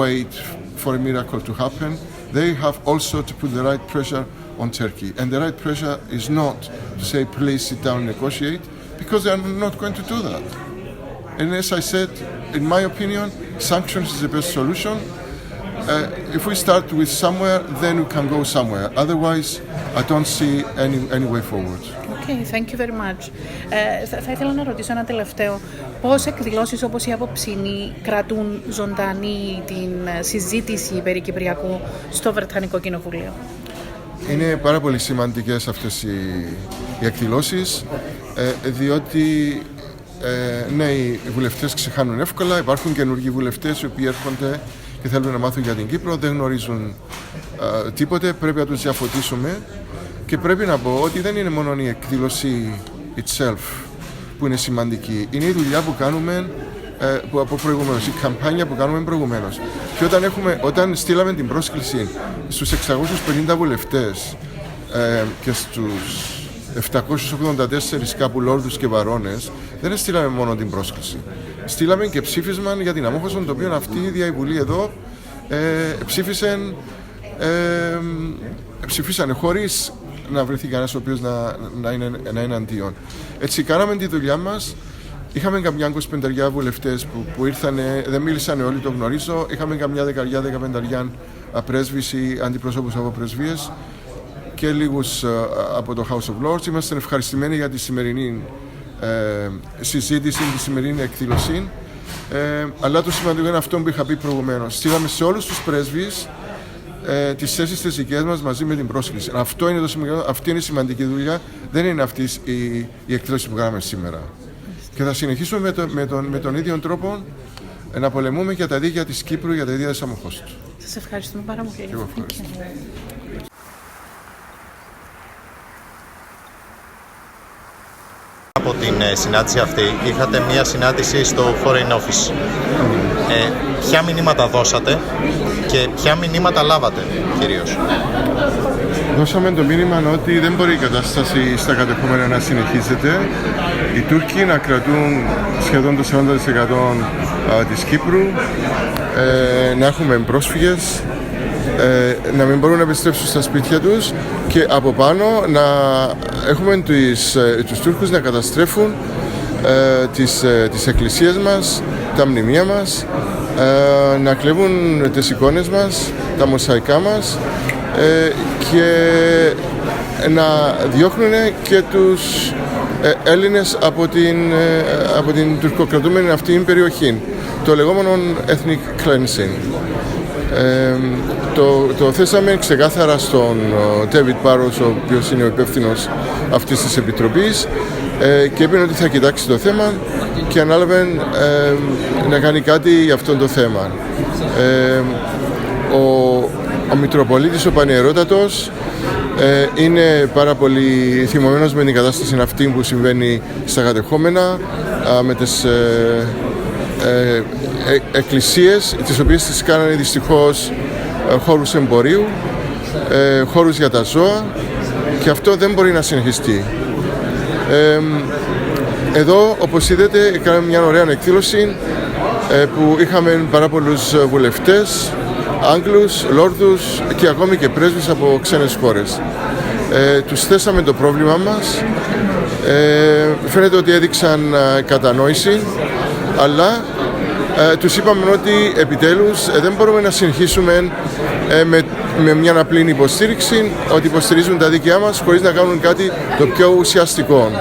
wait for a miracle to happen. They have also to put the right pressure on Turkey, and the right pressure is not to say, please sit down and negotiate, because they are not going to do that. And as I said, in my opinion, sanctions is the best solution. If we start with somewhere, then we can go somewhere. Otherwise, I don't see any way forward. Okay, thank you very much. Θα ήθελα να ρωτήσω ένα τελευταίο. Πώς εκδηλώσεις όπως η απόψινή κρατούν ζωντανή την συζήτηση περί Κυπριακού στο Βρετανικό Κοινοβούλιο? Είναι πάρα πολύ σημαντικές αυτές οι εκδηλώσεις, διότι νέοι βουλευτές ξεχάνουν εύκολα. Υπάρχουν καινούργιοι βουλευτές οι οποίοι έρχονται και θέλουν να μάθουν για την Κύπρο, δεν γνωρίζουν τίποτε, πρέπει να τους διαφωτίσουμε. Και πρέπει να πω ότι δεν είναι μόνο η εκδήλωση itself που είναι σημαντική, είναι η δουλειά που κάνουμε από προηγουμένως, η καμπάνια που κάνουμε προηγουμένως. Και όταν στείλαμε την πρόσκληση στους 650 βουλευτές και στους 784 κάπου λόρδους και βαρώνες, δεν στείλαμε μόνο την πρόσκληση. Στείλαμε και ψήφισμα για την Αμμόχωστο, το οποίο αυτή η ίδια η Βουλή εδώ ψήφισαν χωρίς να βρεθεί κανένας ο οποίος να είναι αντίον. Έτσι κάναμε τη δουλειά μας. Είχαμε καμιά 25 βουλευτές που ήρθανε, δεν μίλησαν όλοι, το γνωρίζω. Είχαμε καμιά 10-15 πρέσβεις ή αντιπροσώπους από πρεσβείες και λίγους από το House of Lords. Είμαστε ευχαριστημένοι για τη σημερινή συζήτηση, τη σημερινή εκδήλωση. Αλλά το σημαντικό είναι αυτό που είχα πει προηγουμένως. Στείλαμε σε όλους τους πρέσβεις τις θέσεις τις δικές μας μαζί με την πρόσκληση. Αυτό είναι το σημαντικό, αυτή είναι η σημαντική δουλειά, δεν είναι αυτή η εκδήλωση που κάναμε σήμερα. Και θα συνεχίσουμε με τον ίδιο τρόπο να πολεμούμε για τα δίκαια της Κύπρου, για τα δίκαια της Αμμοχώστου. Σας ευχαριστούμε πάρα πολύ. Από την συνάντηση αυτή είχατε μία συνάντηση στο Foreign Office. Ποια μηνύματα δώσατε και ποια μηνύματα λάβατε κυρίως? Δώσαμε το μήνυμα ότι δεν μπορεί η κατάσταση στα κατεχόμενα να συνεχίζεται. Οι Τούρκοι να κρατούν σχεδόν το 40% της Κύπρου, να έχουμε πρόσφυγες, να μην μπορούν να επιστρέψουν στα σπίτια τους και από πάνω να έχουμε τους Τούρκους να καταστρέφουν τις εκκλησίες μας, τα μνημεία μας, να κλέβουν τις εικόνες μας, τα μοσαϊκά μας και να διώχνουν και τους Έλληνες από την τουρκοκρατούμενη αυτή περιοχή, το λεγόμενο ethnic cleansing. Το θέσαμε ξεκάθαρα στον David Barros, ο οποίος είναι ο υπεύθυνος αυτής της επιτροπής, και είπε ότι θα κοιτάξει το θέμα και ανάλαβε να κάνει κάτι για αυτό το θέμα. Ο Μητροπολίτης, ο Πανιερώτατος, είναι πάρα πολύ θυμωμένος με την κατάσταση αυτή που συμβαίνει στα κατεχόμενα, με τις εκκλησίες, τις οποίες τις κάνανε δυστυχώς χώρους εμπορίου, χώρους για τα ζώα, και αυτό δεν μπορεί να συνεχιστεί. Εδώ, όπως είδατε, κάναμε μια ωραία εκδήλωση που είχαμε πάρα πολλούς βουλευτές, Άγγλους, Λόρδους και ακόμη και πρέσβεις από ξένες χώρες. Τους θέσαμε το πρόβλημα μας, φαίνεται ότι έδειξαν κατανόηση, αλλά τους είπαμε ότι επιτέλους δεν μπορούμε να συνεχίσουμε με μια απλή υποστήριξη, ότι υποστηρίζουν τα δίκαιά μας χωρίς να κάνουν κάτι το πιο ουσιαστικό.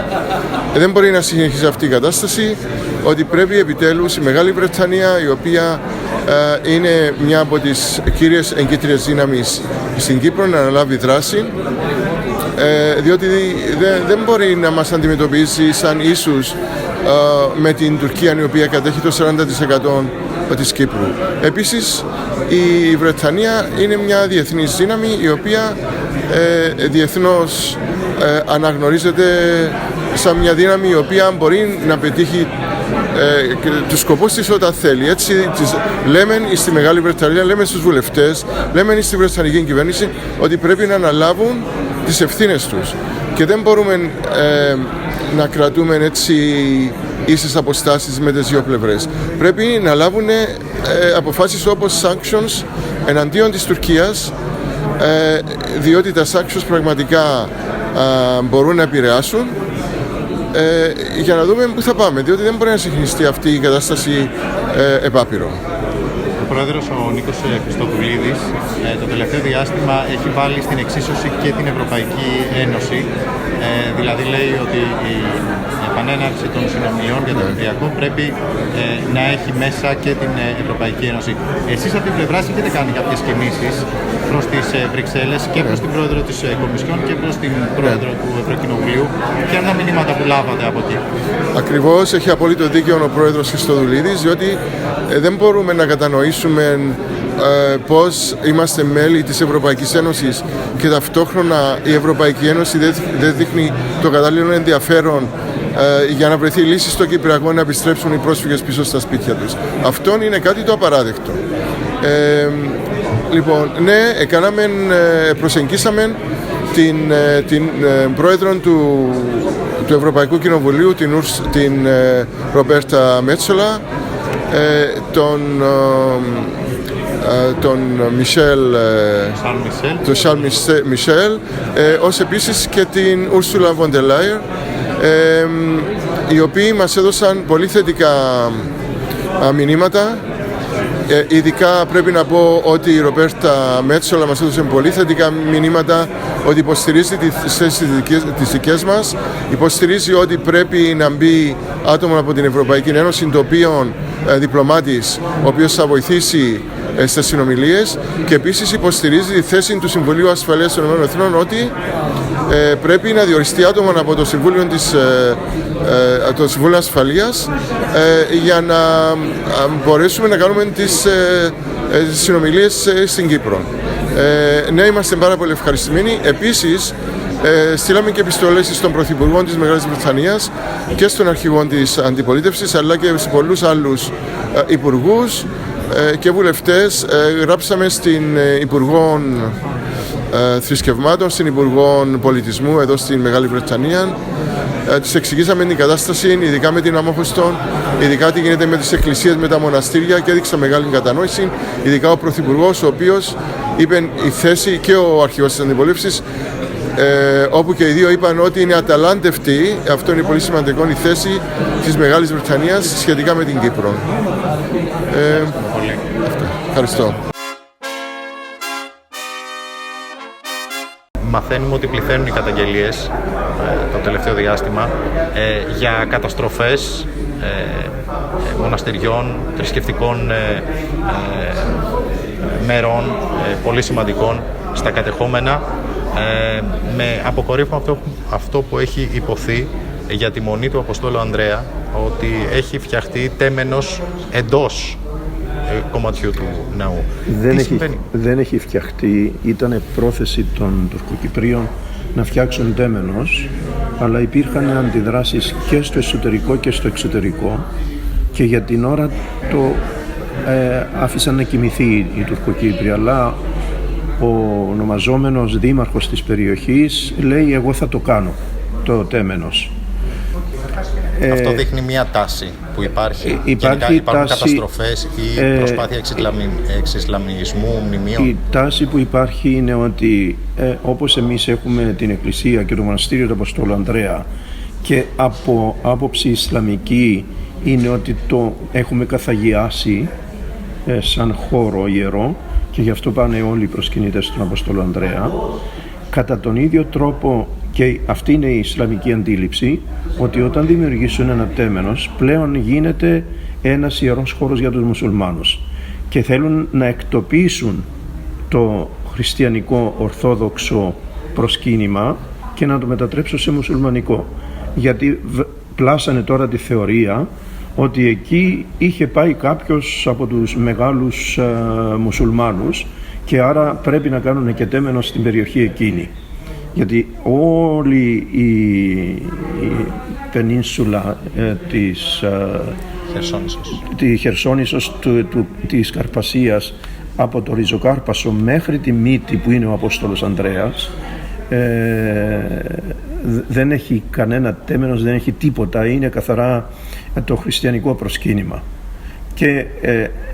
Δεν μπορεί να συνεχίσει αυτή η κατάσταση, ότι πρέπει επιτέλους η Μεγάλη Βρετανία, η οποία είναι μια από τις κύριες εγκύτριες δύναμεις στην Κύπρο να αναλάβει δράση, διότι δεν μπορεί να μας αντιμετωπίσει σαν ίσους με την Τουρκία, η οποία κατέχει το 40% της Κύπρου. Επίσης, η Βρετανία είναι μια διεθνής δύναμη η οποία διεθνώς αναγνωρίζεται σαν μια δύναμη η οποία μπορεί να πετύχει τους σκοπούς της όταν θέλει. Έτσι λέμε στη Μεγάλη Βρετανία, λέμε στους βουλευτές, λέμε στη Βρετανική κυβέρνηση ότι πρέπει να αναλάβουν τις ευθύνες τους και δεν μπορούμε να κρατούμε έτσι ίσες αποστάσεις με τις δύο πλευρές. Πρέπει να λάβουν αποφάσεις όπως sanctions εναντίον της Τουρκίας, διότι τα sanctions πραγματικά μπορούν να επηρεάσουν, για να δούμε πού θα πάμε, διότι δεν μπορεί να συγχυνιστεί αυτή η κατάσταση επάπειρο. Ο Πρόεδρος, ο Νίκος Χριστοδουλίδης, το τελευταίο διάστημα έχει βάλει στην εξίσωση και την Ευρωπαϊκή Ένωση. Δηλαδή λέει ότι η επανέναρξη των συνομιλιών για το Κυπριακό πρέπει να έχει μέσα και την Ευρωπαϊκή Ένωση. Εσείς από την πλευρά σας έχετε κάνει κάποιες κινήσεις προς τις Βρυξέλλες και προς την Πρόεδρο της Κομισιόν και προς την Πρόεδρο του Ευρωκοινοβουλίου. Ποια είναι τα μηνύματα που λάβατε από εκεί? Ακριβώς, έχει απόλυτο δίκαιο ο Πρόεδρος Χριστοδουλίδης, διότι δεν μπορούμε να κατανοήσουμε πώς είμαστε μέλη της Ευρωπαϊκής Ένωσης και ταυτόχρονα η Ευρωπαϊκή Ένωση δεν δείχνει το κατάλληλο ενδιαφέρον για να βρεθεί λύση στο Κυπριακό, να επιστρέψουν οι πρόσφυγες πίσω στα σπίτια τους. Αυτό είναι κάτι το απαράδεκτο. Λοιπόν, ναι, προσεγγίσαμε την πρόεδρο του Ευρωπαϊκού Κοινοβουλίου, την Ρομπέρτα Μέτσολα, τον Σαρλ Μισελ, ως επίσης και την Ούρσουλα Βοντελάιερ, οι οποίοι μας έδωσαν πολύ θετικά μηνύματα. Ειδικά πρέπει να πω ότι η Ρομπέρτα Μέτσολα μας έδωσε πολύ θετικά μηνύματα, ότι υποστηρίζει τις θέσεις τις δικές μας, υποστηρίζει ότι πρέπει να μπει άτομο από την Ευρωπαϊκή Ένωση, το οποίο διπλωμάτης, ο οποίος θα βοηθήσει στις συνομιλίες, και επίσης υποστηρίζει τη θέση του Συμβουλίου Ασφαλείας των ΗΠΑ ότι πρέπει να διοριστεί άτομο από το Συμβούλιο Ασφαλείας για να μπορέσουμε να κάνουμε τις συνομιλίες στην Κύπρο. Ναι, είμαστε πάρα πολύ ευχαριστημένοι. Επίσης, στείλαμε και επιστολές στον Πρωθυπουργό της Μεγάλης Βρετανίας και στον Αρχηγό της Αντιπολίτευσης, αλλά και σε πολλούς άλλους υπουργούς και βουλευτές. Γράψαμε στην Υπουργό Θρησκευμάτων, στην Υπουργό Πολιτισμού εδώ στην Μεγάλη Βρετανία. Της εξηγήσαμε την κατάσταση, ειδικά με την Αμμόχωστο, ειδικά τι γίνεται με τις εκκλησίες, με τα μοναστήρια, και έδειξα μεγάλη κατανόηση, ειδικά ο Πρωθυπουργός, ο οποίος είπε η θέση, και ο Αρχηγός της Αντιπολίτευσης, όπου και οι δύο είπαν ότι είναι αταλάντευτη, αυτό είναι πολύ σημαντικό, η θέση της Μεγάλης Βρετανίας σχετικά με την Κύπρο. Ευχαριστώ. Μαθαίνουμε ότι πληθαίνουν οι καταγγελίες το τελευταίο διάστημα για καταστροφές μοναστηριών, θρησκευτικών μέρων πολύ σημαντικών στα κατεχόμενα, με αποκορύφωμα αυτό που έχει υποθεί για τη μονή του Αποστόλου Ανδρέα, ότι έχει φτιαχτεί τέμενος εντός κομματιού του ναού. Δεν έχει φτιαχτεί, ήταν πρόθεση των Τουρκοκυπρίων να φτιάξουν τέμενος, αλλά υπήρχαν αντιδράσεις και στο εσωτερικό και στο εξωτερικό, και για την ώρα το άφησαν να κοιμηθεί οι Τουρκοκύπροι, αλλά ο ονομαζόμενος δήμαρχος της περιοχής λέει εγώ θα το κάνω το τέμενος. Αυτό δείχνει μια τάση που υπάρχει. Υπάρχουν καταστροφές ή προσπάθεια εξισλαμισμού μνημείων. Η τάση που υπάρχει είναι ότι όπως εμείς έχουμε την εκκλησία και το μοναστήριο του Αποστόλου Ανδρέα, και από άποψη ισλαμική είναι ότι το έχουμε καθαγιάσει σαν χώρο ιερό, και γι' αυτό πάνε όλοι οι προσκυνητές στον Αποστόλου Ανδρέα. Κατά τον ίδιο τρόπο, και αυτή είναι η ισλαμική αντίληψη, ότι όταν δημιουργήσουν ένα τέμενος πλέον γίνεται ένας ιερός χώρος για τους μουσουλμάνους, και θέλουν να εκτοπίσουν το χριστιανικό ορθόδοξο προσκύνημα και να το μετατρέψουν σε μουσουλμανικό. Γιατί πλάσανε τώρα τη θεωρία ότι εκεί είχε πάει κάποιος από τους μεγάλους μουσουλμάνους και άρα πρέπει να κάνουν και τέμενο στην περιοχή εκείνη. Γιατί όλη η πενίνσουλα τη Χερσόνησος της Καρπασίας, από το Ριζοκάρπασο μέχρι τη Μύτη που είναι ο Απόστολος Ανδρέας, δεν έχει κανένα τέμενος, δεν έχει τίποτα, είναι καθαρά το χριστιανικό προσκύνημα. Και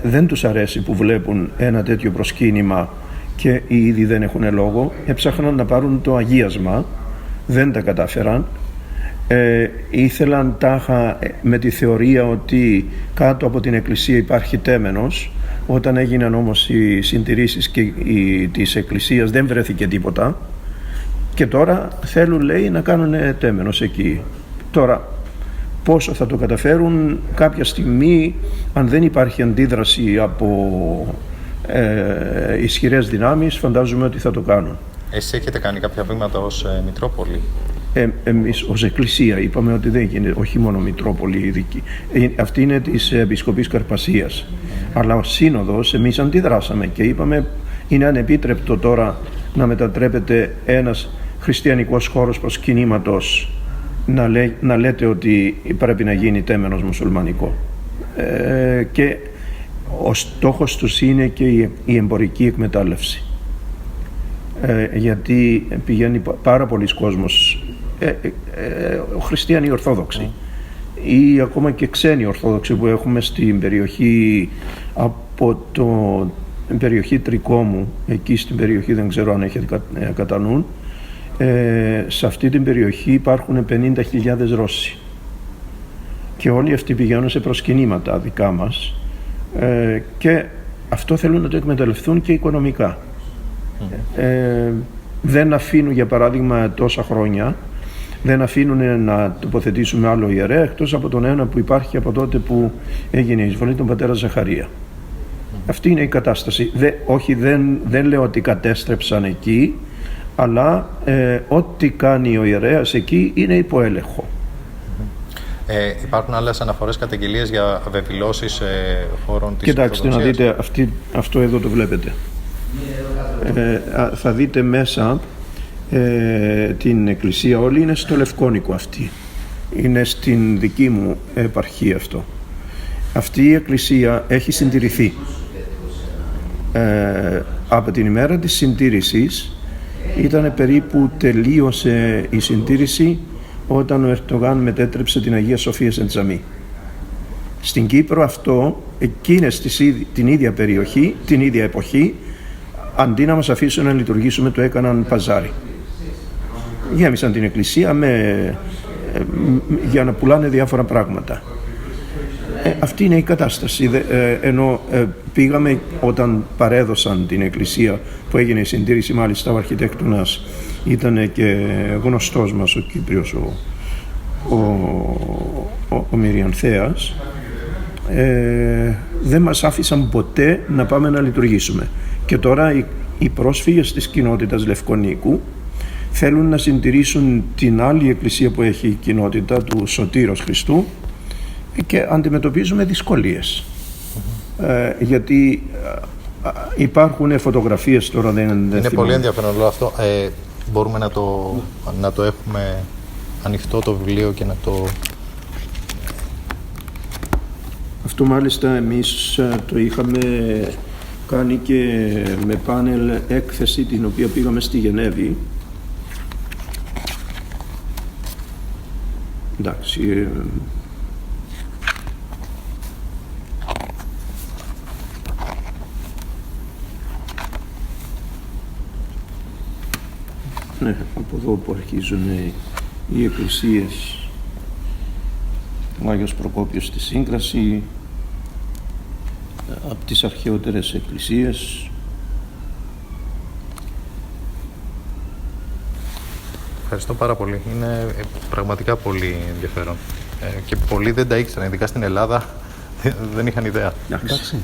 δεν τους αρέσει που βλέπουν ένα τέτοιο προσκύνημα και οι ίδιοι δεν έχουν λόγο. Έψαχναν να πάρουν το αγίασμα, δεν τα κατάφεραν. Ήθελαν τάχα με τη θεωρία ότι κάτω από την εκκλησία υπάρχει τέμενος. Όταν έγιναν όμως οι συντηρήσεις της εκκλησίας δεν βρέθηκε τίποτα και τώρα θέλουν, λέει, να κάνουν τέμενος εκεί. Τώρα πόσο θα το καταφέρουν, κάποια στιγμή, αν δεν υπάρχει αντίδραση από ισχυρές δυνάμεις, φαντάζομαι ότι θα το κάνουν. Εσείς έχετε κάνει κάποια βήματα ως Μητρόπολη? Εμείς ως Εκκλησία είπαμε ότι δεν γίνεται, όχι μόνο Μητρόπολη ειδική. Αυτή είναι της Επισκοπής Καρπασίας. Αλλά ως Σύνοδος εμείς αντιδράσαμε και είπαμε είναι ανεπίτρεπτο τώρα να μετατρέπεται ένας χριστιανικός χώρος προσκυνήματος να λέτε ότι πρέπει να γίνει τέμενος μουσουλμανικό. Και ο στόχος τους είναι και η εμπορική εκμετάλλευση. Γιατί πηγαίνει πάρα πολλοί κόσμος, χριστιανοί Ορθόδοξοι ή ακόμα και ξένοι Ορθόδοξοι που έχουμε στην περιοχή, από την περιοχή Τρικόμου, εκεί στην περιοχή, δεν ξέρω αν έχετε κατά νου, σε αυτή την περιοχή υπάρχουν 50.000 Ρώσοι και όλοι αυτοί πηγαίνουν σε προσκυνήματα δικά μας και αυτό θέλουν να το εκμεταλλευτούν και οικονομικά. Δεν αφήνουν, για παράδειγμα, τόσα χρόνια δεν αφήνουν να τοποθετήσουμε άλλο ιερέα εκτός από τον ένα που υπάρχει από τότε που έγινε η εισβολή, τον πατέρα Ζαχαρία. Αυτή είναι η κατάσταση. Δεν λέω ότι κατέστρεψαν εκεί, αλλά ό,τι κάνει ο ιερέας εκεί είναι υπό έλεγχο. Υπάρχουν άλλες αναφορές, καταγγελίες για αβεβαιώσεις χώρων της Κοιτάξτε να δείτε, αυτό εδώ το βλέπετε. Θα δείτε μέσα την εκκλησία όλη, είναι στο Λευκόνικο αυτή. Είναι στην δική μου επαρχία αυτό. Αυτή η εκκλησία έχει συντηρηθεί. Από την ημέρα της συντήρησης ήταν περίπου, τελείωσε η συντήρηση όταν ο Ερντογάν μετέτρεψε την Αγία Σοφία σε τζαμί. Στην Κύπρο αυτό, εκείνες την ίδια περιοχή, την ίδια εποχή, αντί να μας αφήσουν να λειτουργήσουμε, το έκαναν παζάρι. Γέμισαν την εκκλησία για να πουλάνε διάφορα πράγματα. Αυτή είναι η κατάσταση. Ενώ πήγαμε όταν παρέδωσαν την εκκλησία που έγινε η συντήρηση, μάλιστα ο αρχιτέκτονας ήταν και γνωστός μας, ο Κύπριος, ο Μυριανθέας, δεν μας άφησαν ποτέ να πάμε να λειτουργήσουμε. Και τώρα οι πρόσφυγες της κοινότητας Λευκονίκου θέλουν να συντηρήσουν την άλλη εκκλησία που έχει η κοινότητα του Σωτήρος Χριστού και αντιμετωπίζουμε δυσκολίες. Γιατί υπάρχουν φωτογραφίες τώρα, δεν είναι πολύ ενδιαφέρον όλο αυτό. Μπορούμε να το έχουμε ανοιχτό το βιβλίο και να το... Αυτό μάλιστα εμείς το είχαμε κάνει και με πάνελ έκθεση την οποία πήγαμε στη Γενέβη. Εντάξει, ναι, από εδώ που αρχίζουν οι εκκλησίες, ο Άγιος Προκόπιος στη Σύγκραση, από τις αρχαιότερες εκκλησίες. Ευχαριστώ πάρα πολύ. Είναι πραγματικά πολύ ενδιαφέρον. Και πολλοί δεν τα ήξεραν, ειδικά στην Ελλάδα δεν είχαν ιδέα. Εντάξει.